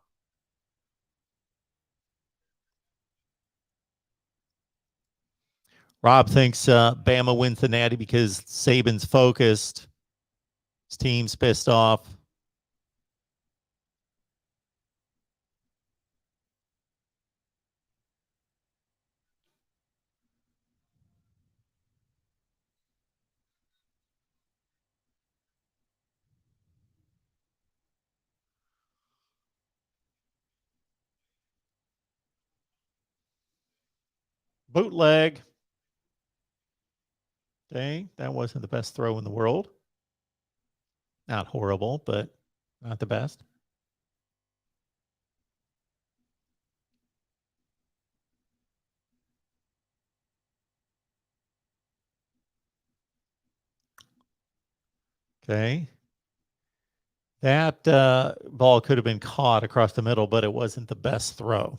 Rob thinks Bama wins the Natty because Saban's focused. His team's pissed off. Bootleg. Okay, that wasn't the best throw in the world. Not horrible, but not the best. Okay. That ball could have been caught across the middle, but it wasn't the best throw.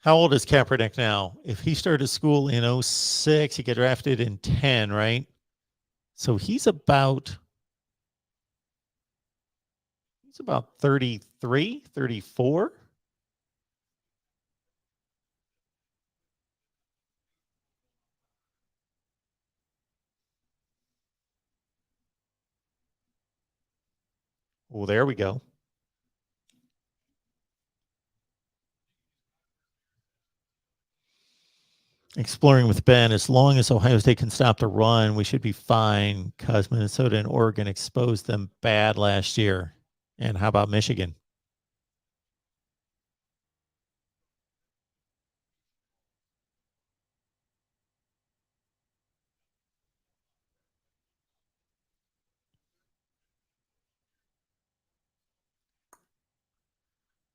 How old is Kaepernick now? If he started school in 06, he got drafted in 10, right? So he's about 33, 34. Well, there we go. Exploring with Ben, as long as Ohio State can stop the run, we should be fine because Minnesota and Oregon exposed them bad last year. And how about Michigan?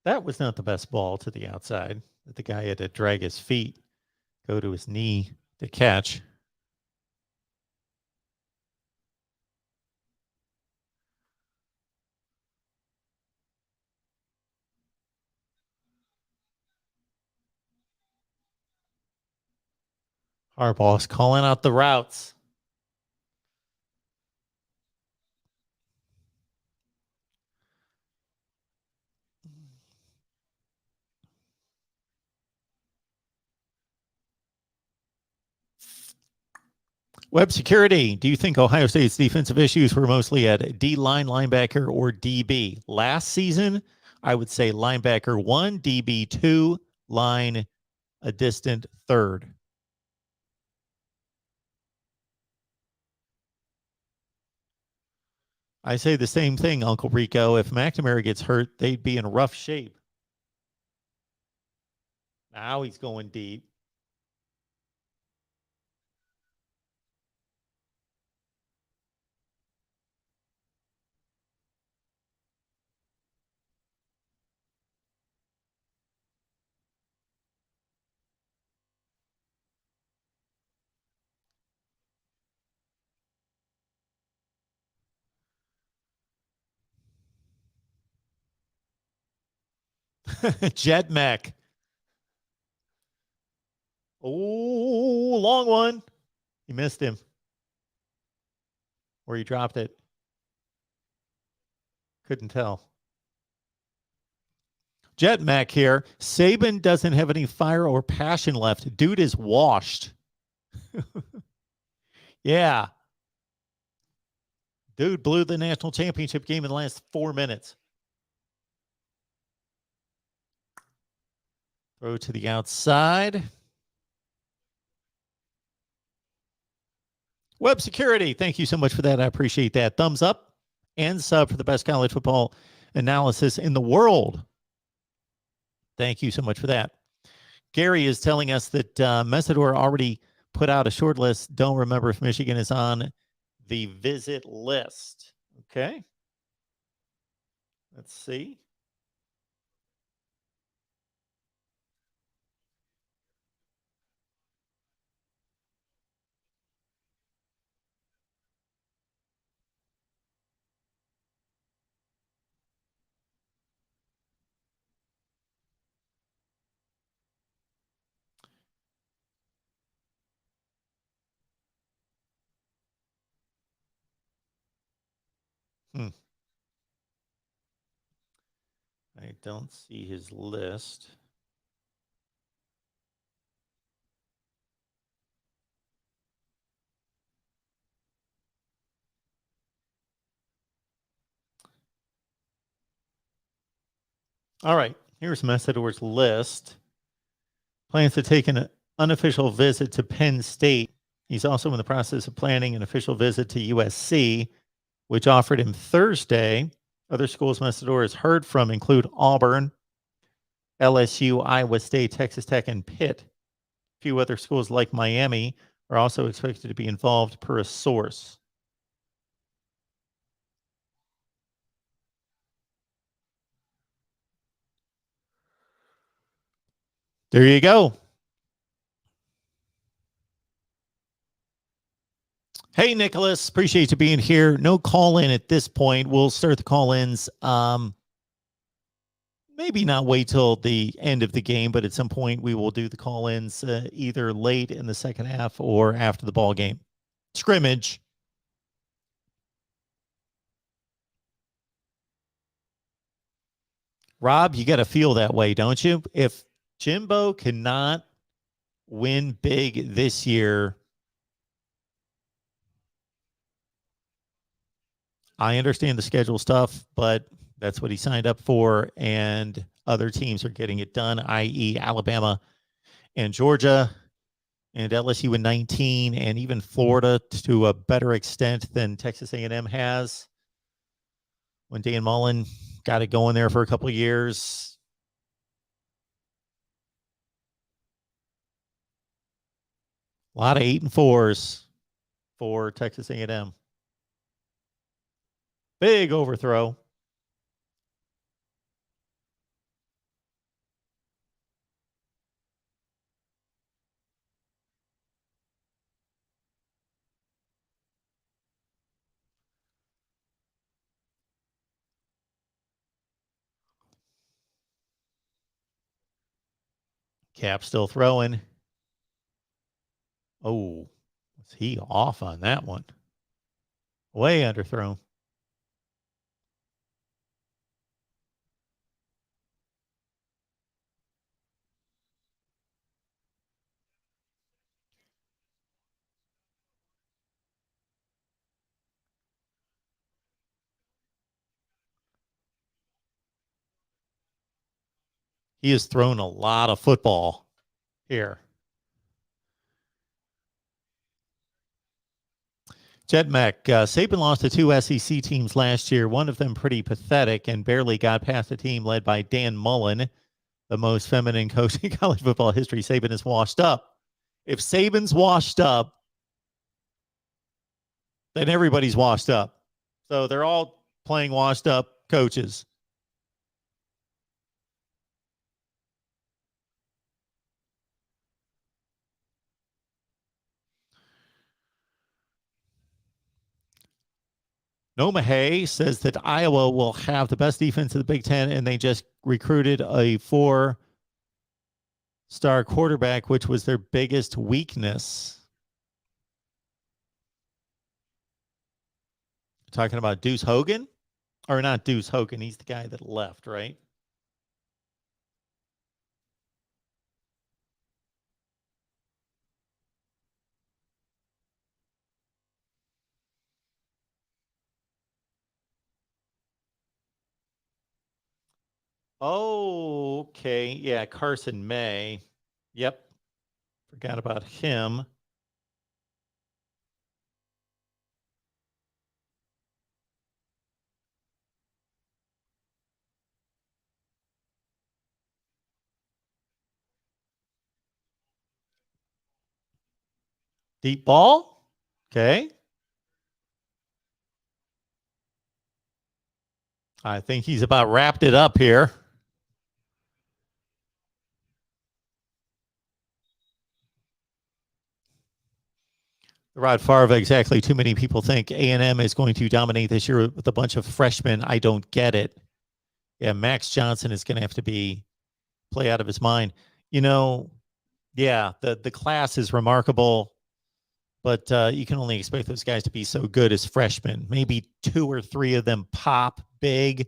That was not the best ball to the outside. The guy had to drag his feet, go to his knee to catch. Harbaugh's calling out the routes. Web security. Do you think Ohio State's defensive issues were mostly at D line, linebacker, or DB? Last season, I would say linebacker 1, DB 2, line a distant third. I say the same thing, Uncle Rico. If McNamara gets hurt, they'd be in rough shape. Now he's going deep. Jet Mech. Oh, long one. He missed him. Or he dropped it. Couldn't tell. Jet Mech here. Saban doesn't have any fire or passion left. Dude is washed. Yeah. Dude blew the national championship game in the last 4 minutes. Throw to the outside. Web security. Thank you so much for that. I appreciate that. Thumbs up and sub for the best college football analysis in the world. Thank you so much for that. Gary is telling us that Messidor already put out a short list. Don't remember if Michigan is on the visit list. Okay. Let's see. I don't see his list. All right, here's Messidor's list. Plans to take an unofficial visit to Penn State. He's also in the process of planning an official visit to USC, which offered him Thursday. Other schools Messidor has heard from include Auburn, LSU, Iowa State, Texas Tech, and Pitt. A few other schools like Miami are also expected to be involved per a source. There you go. Hey, Nicholas, appreciate you being here. No call in at this point. We'll start the call ins. Maybe not wait till the end of the game, but at some point we will do the call ins either late in the second half or after the ball game. Scrimmage. Rob, you got to feel that way, don't you? If Jimbo cannot win big this year, I understand the schedule stuff, but that's what he signed up for, and other teams are getting it done, i.e., Alabama and Georgia and LSU in 19, and even Florida to a better extent than Texas A&M has. When Dan Mullen got it going there for a couple of years. A lot of 8 and 4s for Texas A&M. Big overthrow. Cap still throwing. Oh, was he off on that one? Way underthrown. He has thrown a lot of football here. Jetmec, Saban lost to two SEC teams last year, one of them pretty pathetic and barely got past a team led by Dan Mullen, the most feminine coach in college football history. Saban is washed up. If Saban's washed up, then everybody's washed up. So they're all playing washed up coaches. Noma Hay says that Iowa will have the best defense in the Big Ten, and they just recruited a 4-star quarterback, which was their biggest weakness. Talking about Deuce Hogan? Or not Deuce Hogan. He's the guy that left, right? Oh, okay. Yeah, Carson May. Yep. Forgot about him. Deep ball. Okay. I think he's about wrapped it up here. Rod Favre, exactly. Too many people think A&M is going to dominate this year with a bunch of freshmen. I don't get it. Yeah, Max Johnson is going to have to play out of his mind. You know, yeah, the class is remarkable, but you can only expect those guys to be so good as freshmen. Maybe 2 or 3 of them pop big,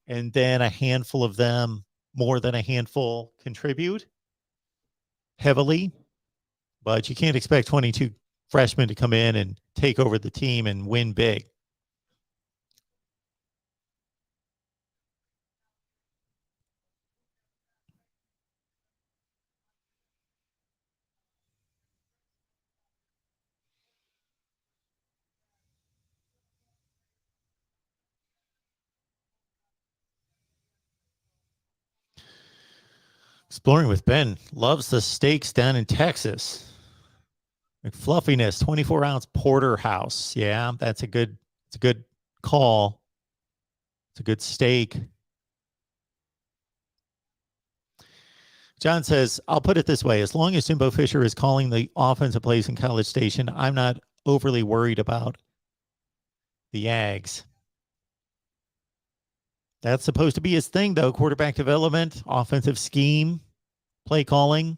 and then a handful of them, more than a handful, contribute heavily. But you can't expect 22 freshmen to come in and take over the team and win big. Exploring with Ben. Loves the steaks down in Texas. McFluffiness, 24-ounce porterhouse. Yeah, it's a good call. It's a good steak. John says, I'll put it this way. As long as Jimbo Fisher is calling the offensive plays in College Station, I'm not overly worried about the Ags. That's supposed to be his thing, though. Quarterback development, offensive scheme, play calling.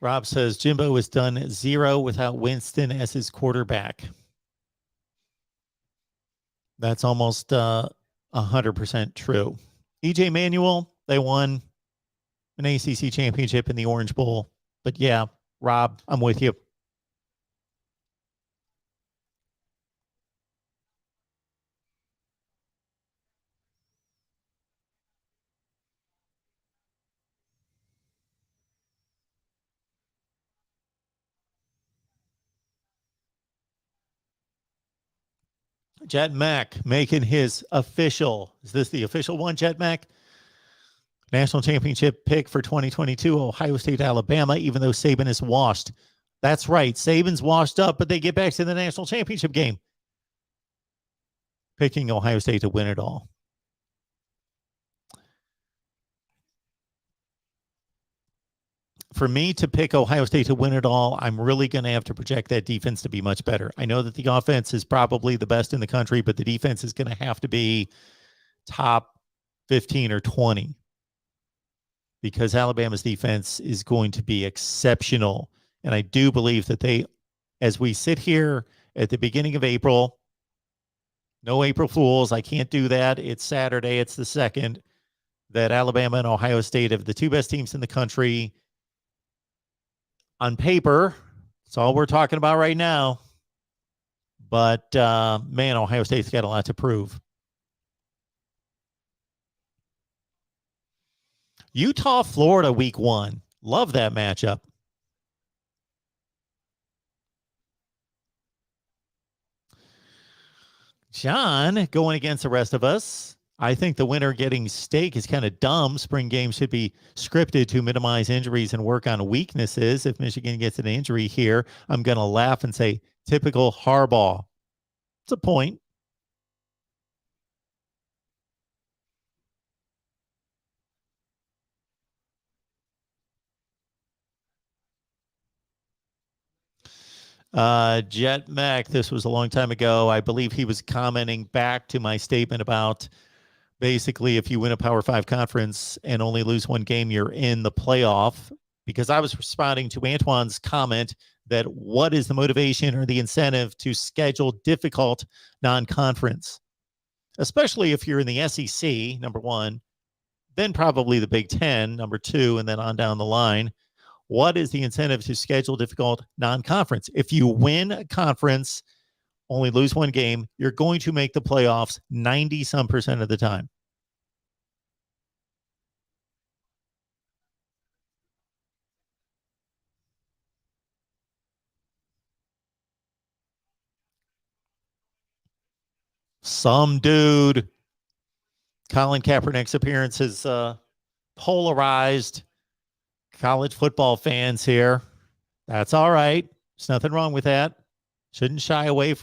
Rob says Jimbo has done 0 without Winston as his quarterback. That's almost 100% true. EJ Manuel, they won an ACC championship in the Orange Bowl. But yeah, Rob, I'm with you. Jet Mac making his official. Is this the official one, Jet Mac? National championship pick for 2022, Ohio State, Alabama, even though Saban is washed. That's right. Saban's washed up, but they get back to the national championship game. Picking Ohio State to win it all. For me to pick Ohio State to win it all, I'm really going to have to project that defense to be much better. I know that the offense is probably the best in the country, but the defense is going to have to be top 15 or 20 because Alabama's defense is going to be exceptional. And I do believe that they, as we sit here at the beginning of April, no April Fools, I can't do that. It's Saturday, it's the 2nd, that Alabama and Ohio State have the two best teams in the country. On paper, that's all we're talking about right now. But, man, Ohio State's got a lot to prove. Utah, Florida, week 1. Love that matchup. John going against the rest of us. I think the winner getting steak is kind of dumb. Spring games should be scripted to minimize injuries and work on weaknesses. If Michigan gets an injury here, I'm going to laugh and say, typical Harbaugh. It's a point. Jet Mac, this was a long time ago. I believe he was commenting back to my statement about basically if you win a Power 5 conference and only lose one game, you're in the playoff. Because I was responding to Antoine's comment that what is the motivation or the incentive to schedule difficult non-conference, especially if you're in the SEC, number one, then probably the Big Ten, number two, and then on down the line. What is the incentive to schedule difficult non-conference? If you win a conference, only lose one game, you're going to make the playoffs 90-some% of the time. Some dude. Colin Kaepernick's appearance has polarized college football fans here. That's all right. There's nothing wrong with that. Should not shy away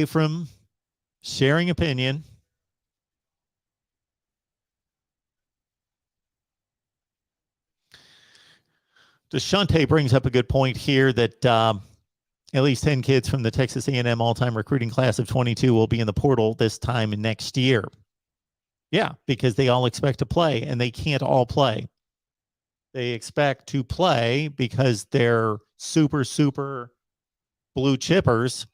from sharing opinion. Deshante brings up a good point here that at least 10 kids from the Texas A&M all-time recruiting class of 22 will be in the portal this time next year. Yeah, because they all expect to play, and they can't all play. They expect to play because they're super, super blue chippers.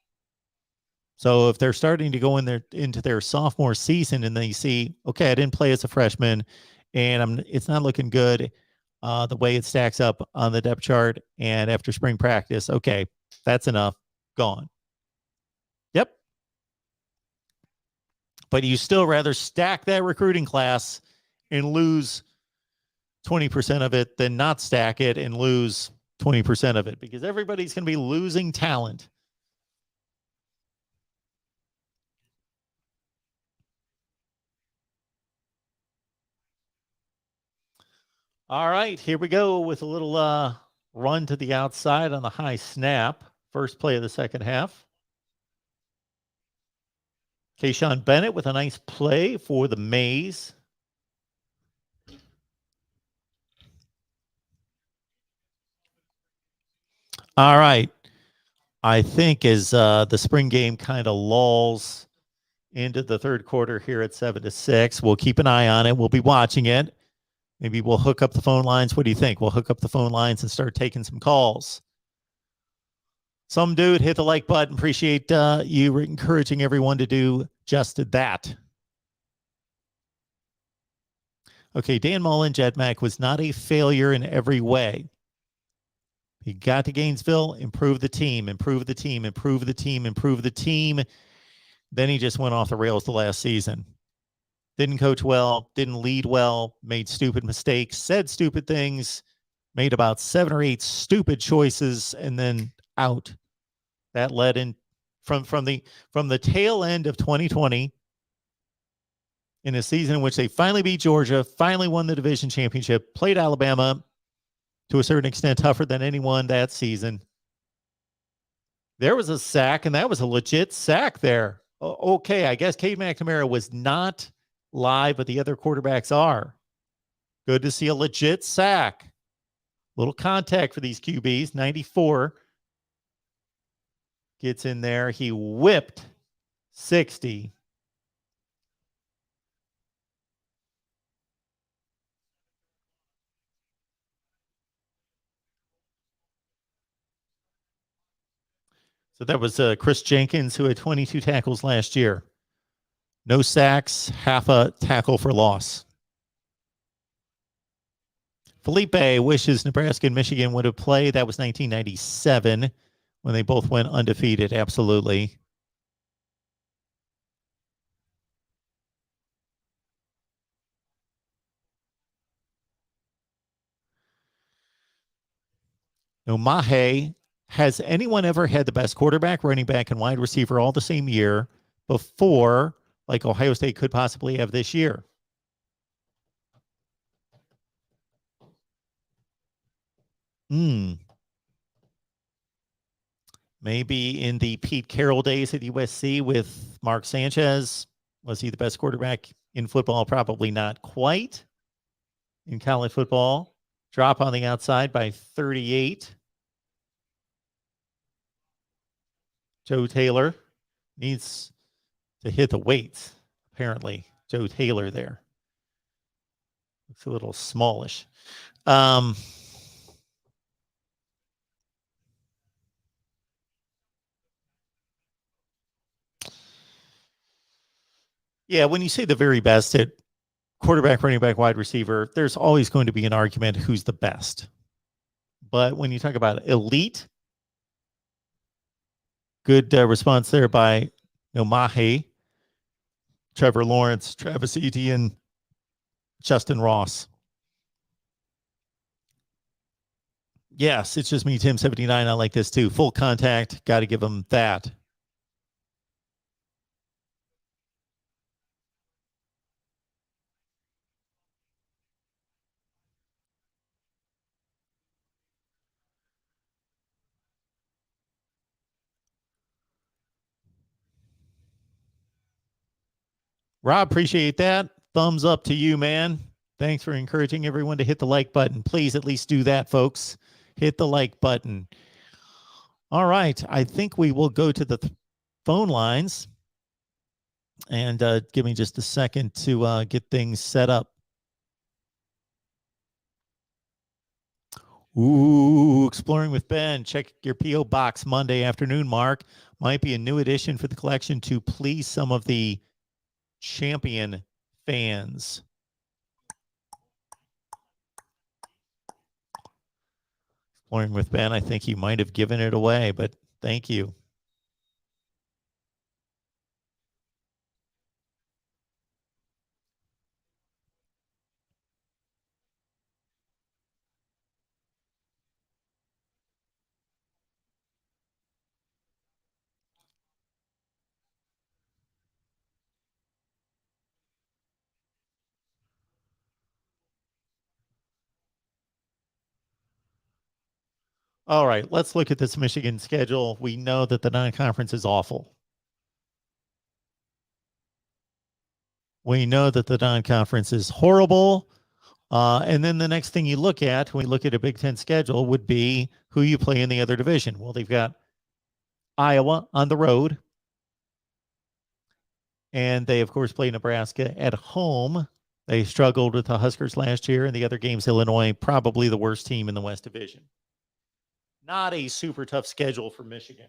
So if they're starting to go into their sophomore season and they see, okay, I didn't play as a freshman, and it's not looking good the way it stacks up on the depth chart, and after spring practice, okay, that's enough. Gone. Yep. But you still rather stack that recruiting class and lose 20% of it than not stack it and lose 20% of it, because everybody's going to be losing talent. All right, here we go with a little run to the outside on the high snap. First play of the second half. Stetson Bennett with a nice play for the Mays. All right. I think as the spring game kind of lulls into the third quarter here at 7-6, we'll keep an eye on it. We'll be watching it. Maybe we'll hook up the phone lines. What do you think? We'll hook up the phone lines and start taking some calls. Some dude hit the like button. Appreciate you encouraging everyone to do just that. Okay, Dan Mullen, Jet Mac was not a failure in every way. He got to Gainesville, improved the team, improved the team, improved the team, improved the team. Then he just went off the rails the last season. Didn't coach well, didn't lead well, made stupid mistakes, said stupid things, made about 7 or 8 stupid choices, and then out. That led in from the tail end of 2020, in a season in which they finally beat Georgia, finally won the division championship, played Alabama to a certain extent tougher than anyone that season. There was a sack, and that was a legit sack there. Okay, I guess Cade McNamara was not live, but the other quarterbacks are. Good to see a legit sack. Little contact for these QBs. 94 gets in there. He whipped 60. So that was Chris Jenkins, who had 22 tackles last year. No sacks, half a tackle for loss. Felipe wishes Nebraska and Michigan would have played. That was 1997 when they both went undefeated. Absolutely. No, Mahe, has anyone ever had the best quarterback, running back, and wide receiver all the same year before, like Ohio State could possibly have this year? Maybe in the Pete Carroll days at USC with Mark Sanchez. Was he the best quarterback in football? Probably not quite. In college football, drop on the outside by 38. Joe Taylor needs to hit the weights, apparently. Joe Taylor there. Looks a little smallish. Yeah, when you say the very best at quarterback, running back, wide receiver, there's always going to be an argument who's the best. But when you talk about elite, good response there by Mahe, Trevor Lawrence, Travis Etienne, Justin Ross. Yes, it's just me, Tim 79. I like this too. Full contact. Got to give him that. Rob, appreciate that. Thumbs up to you, man. Thanks for encouraging everyone to hit the like button. Please at least do that, folks. Hit the like button. All right. I think we will go to the phone lines, and give me just a second to get things set up. Ooh, Exploring with Ben. Check your P.O. Box Monday afternoon, Mark. Might be a new addition for the collection to please some of the champion fans. Exploring with Ben, I think he might have given it away, but thank you. All right, let's look at this Michigan schedule. We know that the non-conference is awful. We know that the non-conference is horrible. And then the next thing you look at when you look at a Big Ten schedule would be who you play in the other division. Well, they've got Iowa on the road. And they, of course, play Nebraska at home. They struggled with the Huskers last year. And the other game's Illinois, probably the worst team in the West Division. Not a super tough schedule for Michigan.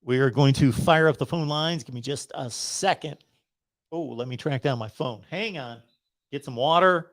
We are going to fire up the phone lines. Give me just a second. Oh, let me track down my phone. Hang on. Get some water.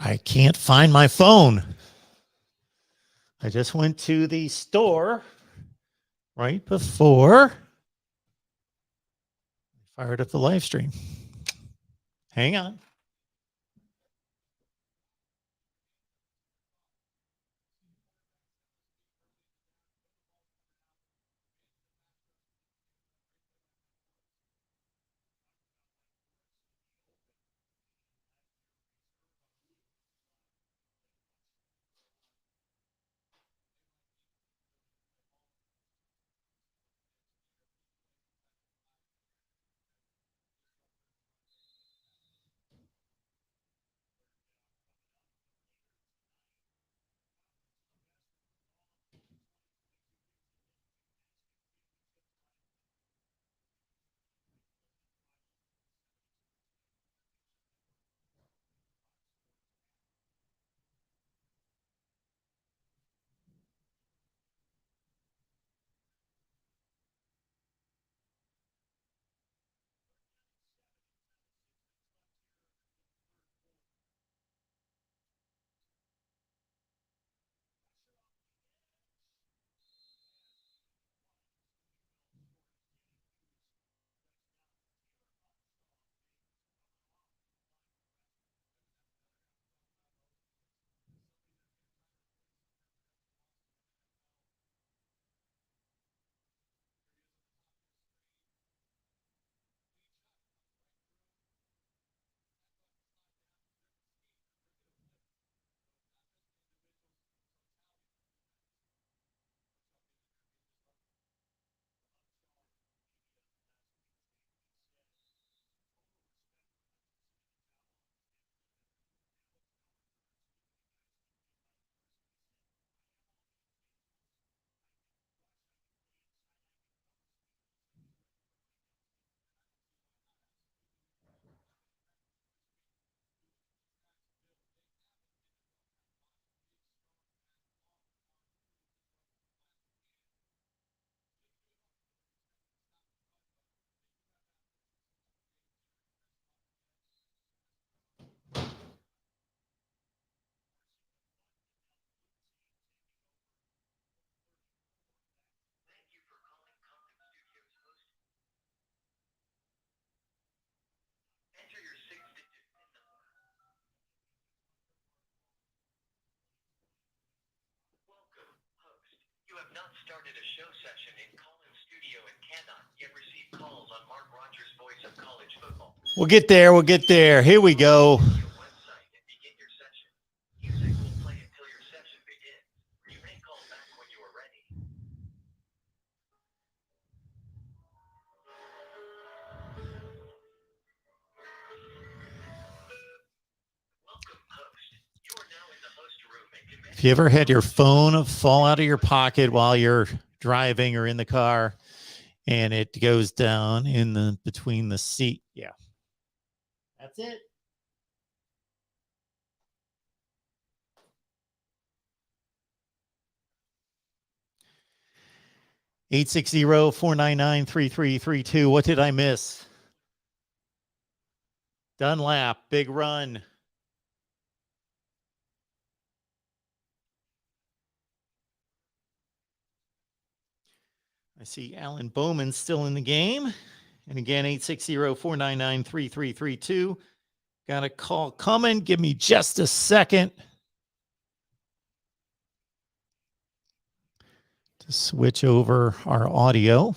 I can't find my phone. I just went to the store right before I fired up the live stream. Hang on. You have not started a show session in Colin's studio and cannot yet receive calls on Mark Rogers' Voice of College Football. We'll get there. We'll get there. Here we go. Your website and begin your session. Music will play until your session begins. You may call back when you are ready. Welcome, host. You are now in the host room and can. If you ever had your phone fall out of your pocket while you're driving or in the car and it goes down in the between the seat, yeah, that's it. Eight 499-3332. What did I miss? Dunlap, big run. I see Alan Bowman still in the game. And again, 860-499-3332. Got a call coming. Give me just a second to switch over our audio.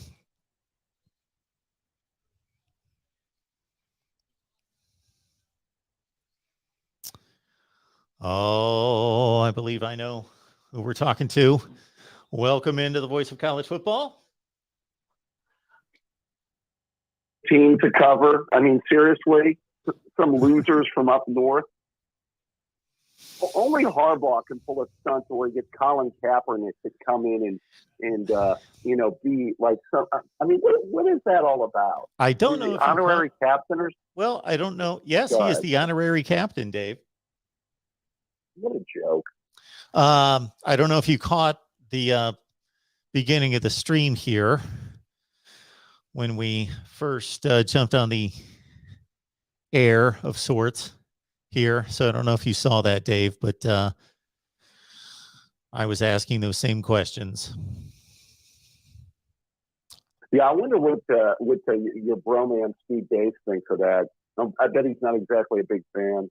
Oh, I believe I know who we're talking to. Welcome into the Voice of College Football. Team to cover. I mean, seriously, some losers from up north. Only Harbaugh can pull a stunt where he gets Colin Kaepernick to come in and be like some. I mean, what is that all about? I don't know. If honorary captain or. Well, I don't know. Yes, he is the honorary captain, Dave. What a joke. I don't know if you caught the beginning of the stream here when we first jumped on the air of sorts here. So I don't know if you saw that, Dave, but I was asking those same questions. Yeah, I wonder what your bromance Steve Dace thinks of that. I bet he's not exactly a big fan.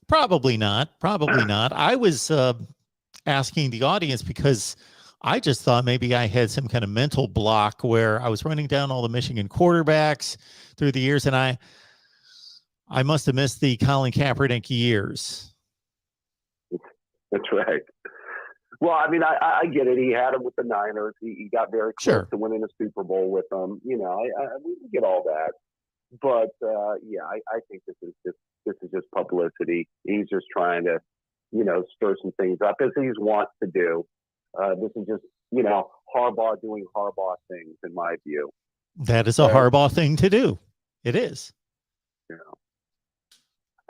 Probably not. Probably not. I was asking the audience because I just thought maybe I had some kind of mental block where I was running down all the Michigan quarterbacks through the years, and I must have missed the Colin Kaepernick years. That's right. Well, I mean, I get it. He had him with the Niners. He got very close to winning a Super Bowl with them. You know, we get all that. But yeah, I think this is just publicity. He's just trying to, you know, stir some things up as he wants to do. This is just, you know, Harbaugh doing Harbaugh things, in my view. That is a Harbaugh thing to do. It is. Yeah.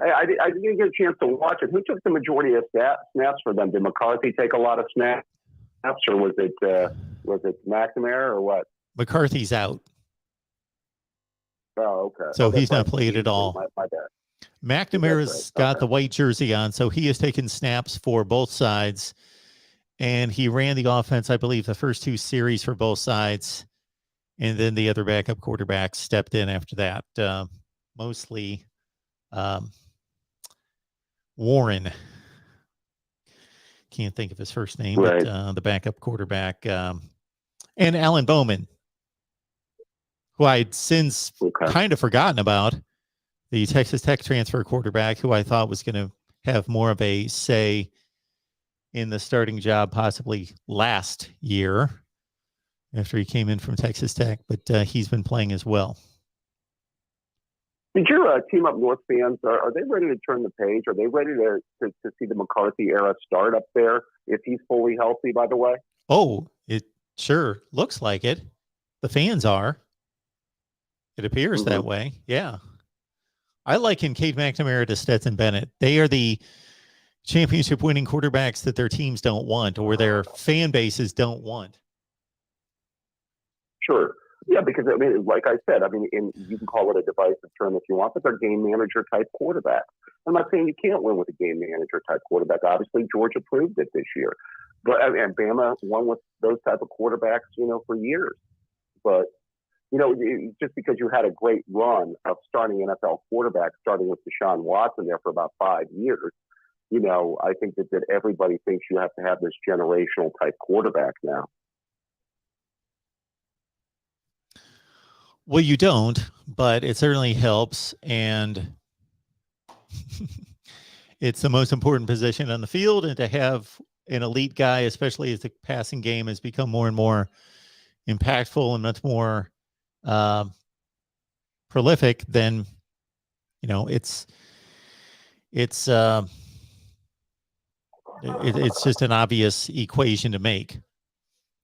I didn't get a chance to watch it. Who took the majority of snaps for them? Did McCarthy take a lot of snaps, or was it McNamara or what? McCarthy's out. Oh, okay. So he's not played at all. My bad. McNamara's got the white jersey on, so he has taken snaps for both sides, and he ran the offense, I believe, the first two series for both sides, and then the other backup quarterback stepped in after that. Mostly Warren. Can't think of his first name, right. But the backup quarterback, and Alan Bowman, who I'd since kind of forgotten about, the Texas Tech transfer quarterback, who I thought was going to have more of a say in the starting job possibly last year after he came in from Texas Tech, but he's been playing as well. Did your Team Up North fans, are they ready to turn the page? Are they ready to see the McCarthy era start up there if he's fully healthy, by the way? Oh, it sure looks like it. The fans are. It appears that way. Yeah. I liken Cade McNamara to Stetson Bennett. They are the championship winning quarterbacks that their teams don't want or their fan bases don't want. Sure. Yeah, because, I mean, like I said, I mean, you can call it a divisive term if you want, but they're game manager type quarterbacks. I'm not saying you can't win with a game manager type quarterback. Obviously, Georgia proved it this year. But and Bama won with those type of quarterbacks, you know, for years. But, you know, just because you had a great run of starting NFL quarterbacks, starting with Deshaun Watson there for about 5 years, you know, I think that everybody thinks you have to have this generational type quarterback now. Well, you don't, but it certainly helps, and it's the most important position on the field, and to have an elite guy, especially as the passing game has become more and more impactful and much more prolific, then, you know, it's just an obvious equation to make.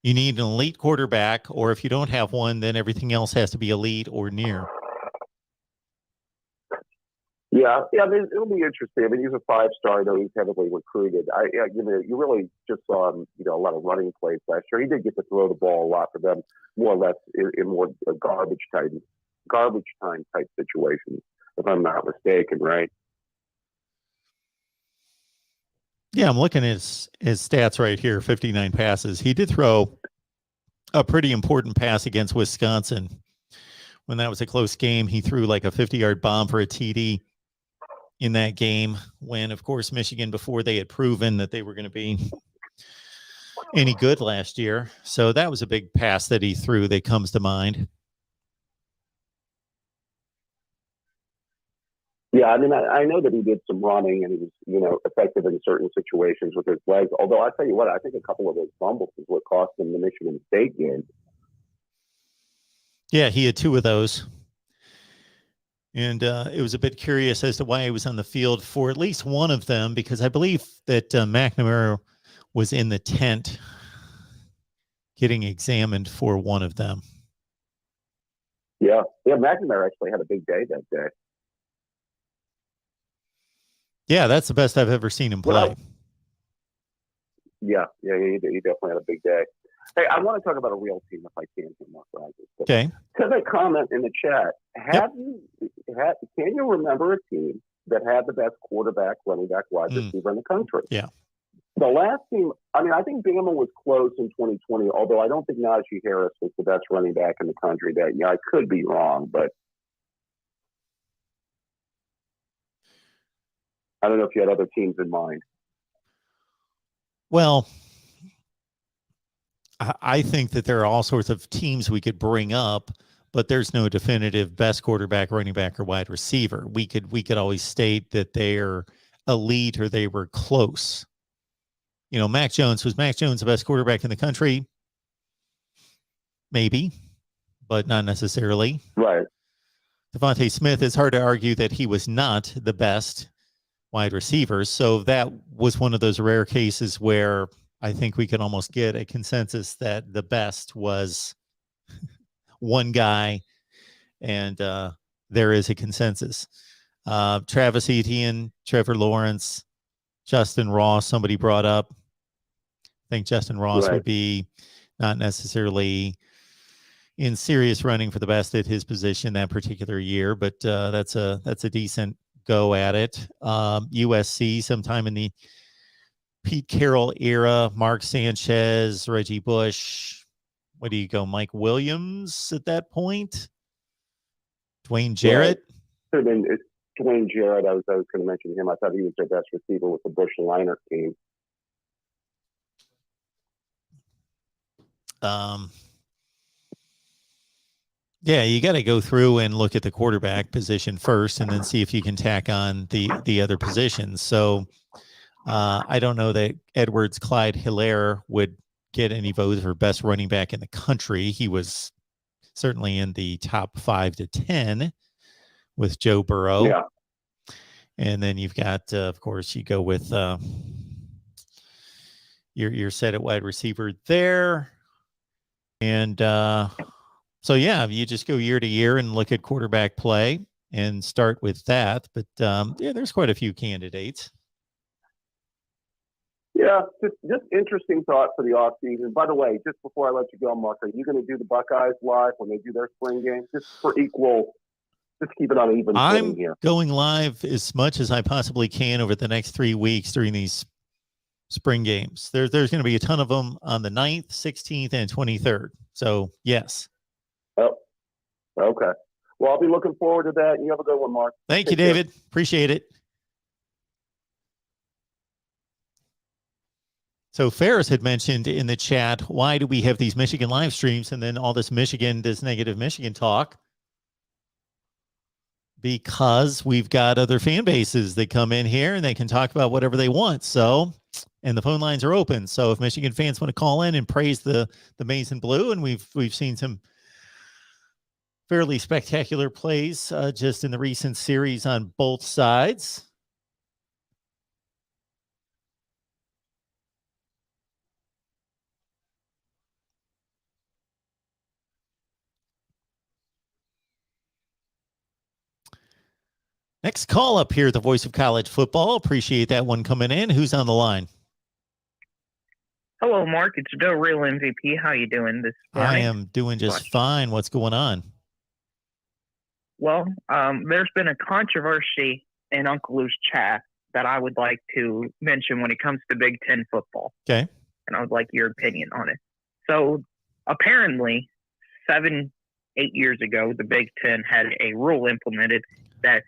You need an elite quarterback, or if you don't have one, then everything else has to be elite or near. Yeah. I mean, it'll be interesting. I mean, he's a 5-star, though he's heavily recruited. You know, you really just saw him, you know, a lot of running plays last year. He did get to throw the ball a lot for them, more or less in more garbage time type situations, if I'm not mistaken, right? Yeah, I'm looking at his stats right here, 59 passes. He did throw a pretty important pass against Wisconsin. When that was a close game, he threw like a 50-yard bomb for a TD in that game when, of course, Michigan, before they had proven that they were going to be any good last year. So that was a big pass that he threw that comes to mind. Yeah, I mean, I know that he did some running and he was, you know, effective in certain situations with his legs. Although I tell you what, I think a couple of those fumbles is what cost him the Michigan State game. Yeah, he had 2 of those. And it was a bit curious as to why he was on the field for at least one of them, because I believe that McNamara was in the tent getting examined for one of them. Yeah, McNamara actually had a big day that day. Yeah, that's the best I've ever seen him play. Well, yeah, he definitely had a big day. Hey, I want to talk about a real team if I can, Mark Rogers. Okay. Because I comment in the chat, can you remember a team that had the best quarterback, running back, wide receiver in the country. Yeah. The last team, I mean, I think Bama was close in 2020, although I don't think Najee Harris was the best running back in the country that year. I could be wrong, but I don't know if you had other teams in mind. Well, I think that there are all sorts of teams we could bring up, but there's no definitive best quarterback, running back, or wide receiver. We could always state that they're elite or they were close. You know, was Mac Jones the best quarterback in the country? Maybe, but not necessarily. Right. Devontae Smith, it's hard to argue that he was not the best wide receiver. So that was one of those rare cases where I think we can almost get a consensus that the best was one guy, and there is a consensus. Travis Etienne, Trevor Lawrence, Justin Ross, somebody brought up. I think Justin Ross would be not necessarily in serious running for the best at his position that particular year, but that's a decent go at it. USC sometime in the Pete Carroll era, Mark Sanchez, Reggie Bush. What do you go, Mike Williams at that point? Dwayne Jarrett? Yeah, Dwayne Jarrett, I was going to mention him. I thought he was their best receiver with the Bush Liner team. Yeah, you got to go through and look at the quarterback position first and then see if you can tack on the other positions. So I don't know that Edwards, Clyde Hilaire would get any votes for best running back in the country. He was certainly in the top 5 to 10 with Joe Burrow. Yeah. And then you've got, of course, you go with your set at wide receiver there. And so, yeah, you just go year to year and look at quarterback play and start with that. But, yeah, there's quite a few candidates. Yeah, just interesting thought for the offseason. By the way, just before I let you go, Mark, are you going to do the Buckeyes live when they do their spring game? Just for equal, just keep it on even footing here. I'm going live as much as I possibly can over the next 3 weeks during these spring games. There's going to be a ton of them on the 9th, 16th, and 23rd. So, yes. Oh, okay. Well, I'll be looking forward to that. You have a good one, Mark. Thank you, David. Appreciate it. So Ferris had mentioned in the chat, why do we have these Michigan live streams and then all this negative Michigan talk? Because we've got other fan bases that come in here and they can talk about whatever they want. So, and the phone lines are open. So if Michigan fans want to call in and praise the maize and blue, and we've seen some fairly spectacular plays just in the recent series on both sides. Next call up here, the voice of college football. Appreciate that one coming in. Who's on the line? Hello, Mark. It's Joe Real MVP. How you doing this morning? I am doing just fine. What's going on? Well, there's been a controversy in Uncle Lou's chat that I would like to mention when it comes to Big Ten football. Okay. And I would like your opinion on it. So apparently 7-8 years ago, the Big Ten had a rule implemented that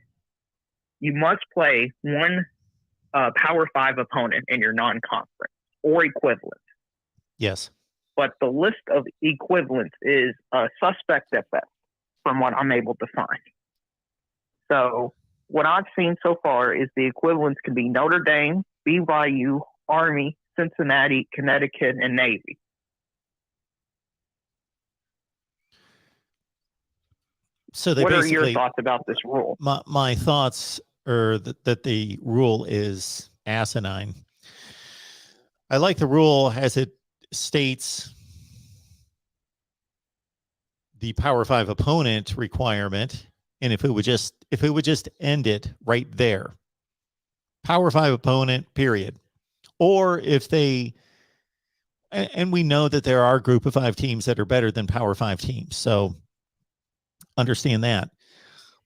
you must play one Power 5 opponent in your non-conference or equivalent. Yes. But the list of equivalents is suspect at best from what I'm able to find. So what I've seen so far is the equivalents could be Notre Dame, BYU, Army, Cincinnati, Connecticut, and Navy. So what are your thoughts about this rule? My thoughts are that the rule is asinine. I like the rule as it states the Power 5 opponent requirement, and if it would just end it right there, Power 5 opponent, period. Or if they, and we know that there are Group of 5 teams that are better than Power 5 teams, so understand that.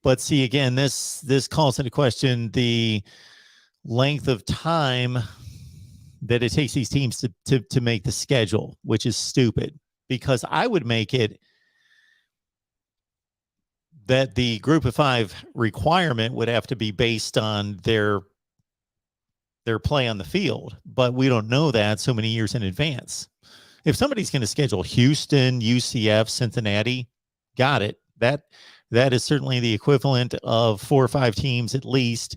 But see, again, this calls into question the length of time that it takes these teams to make the schedule, which is stupid, because I would make it that the group of 5 requirement would have to be based on their play on the field, but we don't know that so many years in advance. If somebody's going to schedule Houston, UCF, Cincinnati, got it. That is certainly the equivalent of 4 or 5 teams at least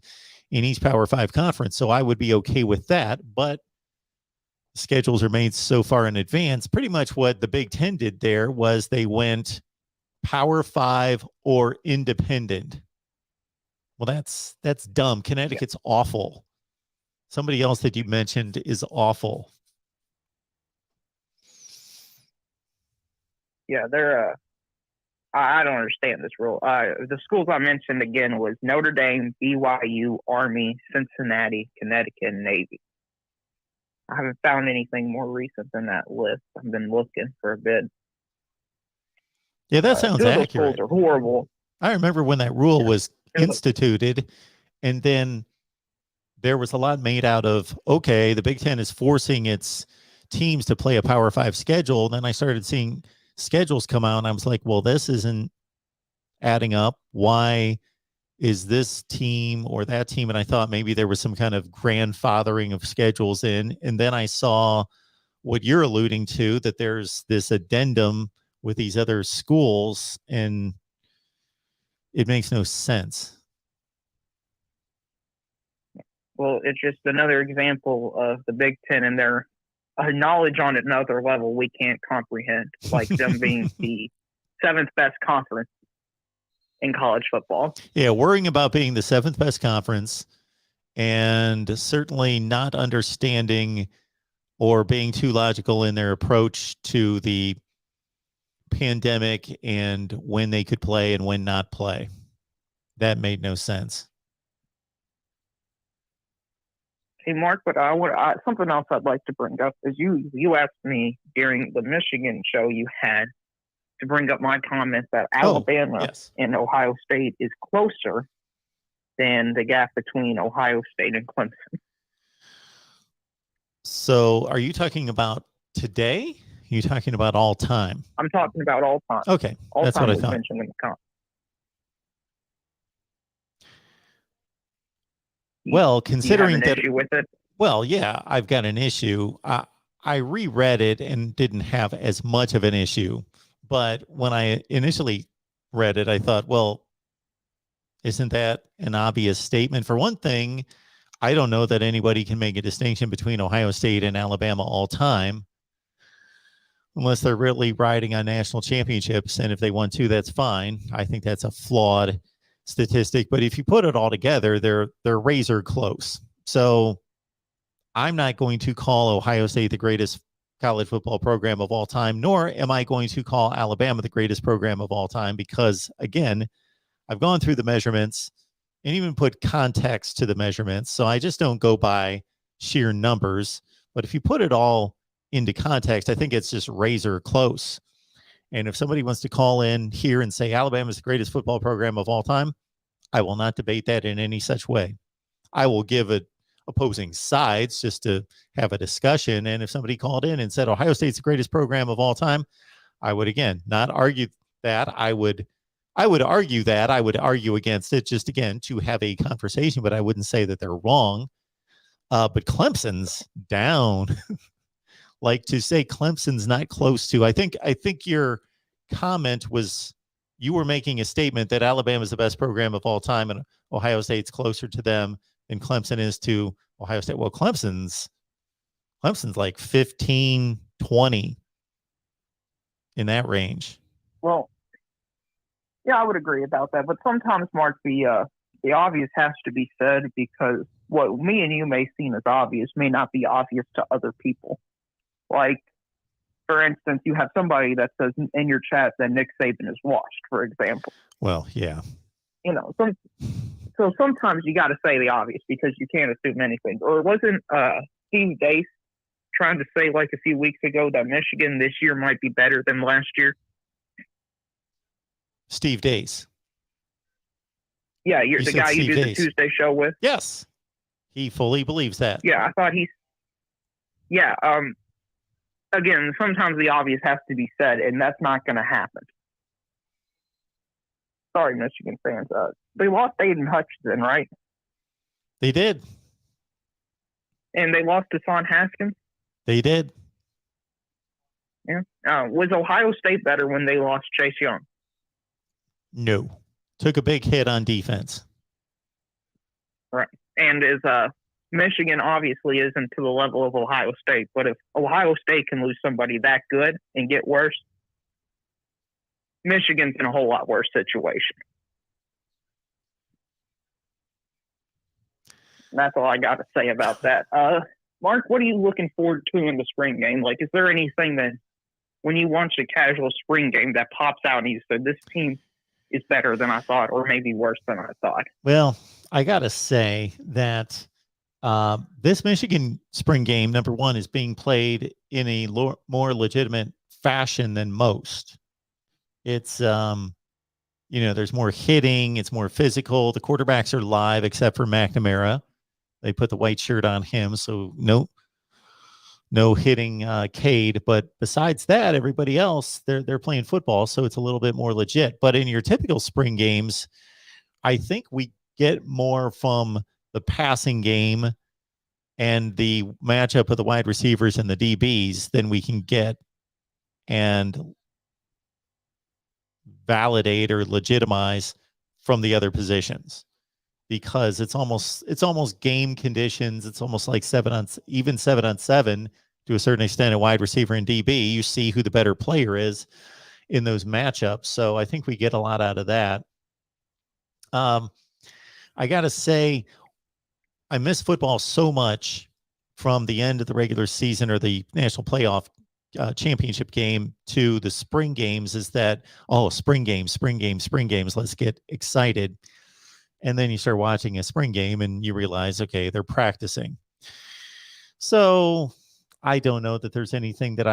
in each Power 5 conference. So I would be okay with that, but schedules are made so far in advance. Pretty much what the Big Ten did there was they went Power 5 or independent. Well, that's dumb. Connecticut's awful. Somebody else that you mentioned is awful. Yeah, they're. I don't understand this rule. The schools I mentioned again was Notre Dame, BYU, Army, Cincinnati, Connecticut, and Navy. I haven't found anything more recent than that list. I've been looking for a bit. Yeah, that sounds accurate. Schools are horrible. I remember when that rule was instituted, and then there was a lot made out of, okay, the Big Ten is forcing its teams to play a Power 5 schedule. Then I started seeing schedules come out, and I was like, well, this isn't adding up. Why is this team or that team? And I thought maybe there was some kind of grandfathering of schedules in. And then I saw what you're alluding to, that there's this addendum with these other schools, and it makes no sense. Well, it's just another example of the Big Ten and their knowledge on another level we can't comprehend, like them being the 7th best conference in college football. Yeah, worrying about being the 7th best conference, and certainly not understanding or being too logical in their approach to the pandemic and when they could play and when not play. That made no sense. Hey, Mark, but something else I'd like to bring up is you asked me during the Michigan show you had to bring up my comment that Alabama and Ohio State is closer than the gap between Ohio State and Clemson. So are you talking about today? Are you talking about all time? I'm talking about all time. Okay, all that's time what I thought. Mentioned in the comment. Well, considering that, issue with it? Well, yeah, I've got an issue. I reread it and didn't have as much of an issue, but when I initially read it, I thought, well, isn't that an obvious statement? For one thing, I don't know that anybody can make a distinction between Ohio State and Alabama all time, unless they're really riding on national championships. And if they want to, that's fine. I think that's a flawed statistic, but if you put it all together, they're razor close. So I'm not going to call Ohio State the greatest college football program of all time, nor am I going to call Alabama the greatest program of all time, because again, I've gone through the measurements and even put context to the measurements. So I just don't go by sheer numbers, but if you put it all into context, I think it's just razor close. And if somebody wants to call in here and say Alabama is the greatest football program of all time, I will not debate that in any such way. I will give it opposing sides just to have a discussion. And if somebody called in and said Ohio State's the greatest program of all time, I would, again, not argue that. I would argue that. I would argue against it, just, again, to have a conversation, but I wouldn't say that they're wrong. But Clemson's down. Like, to say Clemson's not close to, I think your comment was, you were making a statement that Alabama is the best program of all time and Ohio State's closer to them than Clemson is to Ohio State. Well, Clemson's like 15, 20 in that range. Well, yeah, I would agree about that. But sometimes, Mark, the obvious has to be said, because what me and you may seem as obvious may not be obvious to other people. Like, for instance, you have somebody that says in your chat that Nick Saban is washed, for example. Well, yeah. So sometimes you got to say the obvious, because you can't assume anything. Or wasn't Steve Dace trying to say like a few weeks ago that Michigan this year might be better than last year? Steve Dace. Yeah, you're You the said guy you Steve do the Hayes. Tuesday show with. Yes, he fully believes that. Yeah, I thought he's. Yeah. Again, sometimes the obvious has to be said, and that's not going to happen. Sorry, Michigan fans. They lost Aiden Hutchinson, right? They did. And they lost to Son Haskins. They did. Yeah. Was Ohio State better when they lost Chase Young? No. Took a big hit on defense. Right. And is Michigan obviously isn't to the level of Ohio State, but if Ohio State can lose somebody that good and get worse, Michigan's in a whole lot worse situation. And that's all I got to say about that. Mark, what are you looking forward to in the spring game? Like, is there anything that when you watch a casual spring game that pops out and you said, this team is better than I thought, or maybe worse than I thought? Well, I got to say that this Michigan spring game, number one, is being played in a more legitimate fashion than most. It's, there's more hitting. It's more physical. The quarterbacks are live except for McNamara. They put the white shirt on him, so no hitting Cade. But besides that, everybody else, they're playing football, so it's a little bit more legit. But in your typical spring games, I think we get more from the passing game and the matchup of the wide receivers and the DBs than we can get and validate or legitimize from the other positions, because it's almost game conditions. It's almost like 7-on-7 to a certain extent, a wide receiver and DB. You see who the better player is in those matchups. So I think we get a lot out of that. I got to say, I miss football so much from the end of the regular season or the national playoff championship game to the spring games, is that, spring games, let's get excited. And then you start watching a spring game and you realize, okay, they're practicing. So I don't know that there's anything that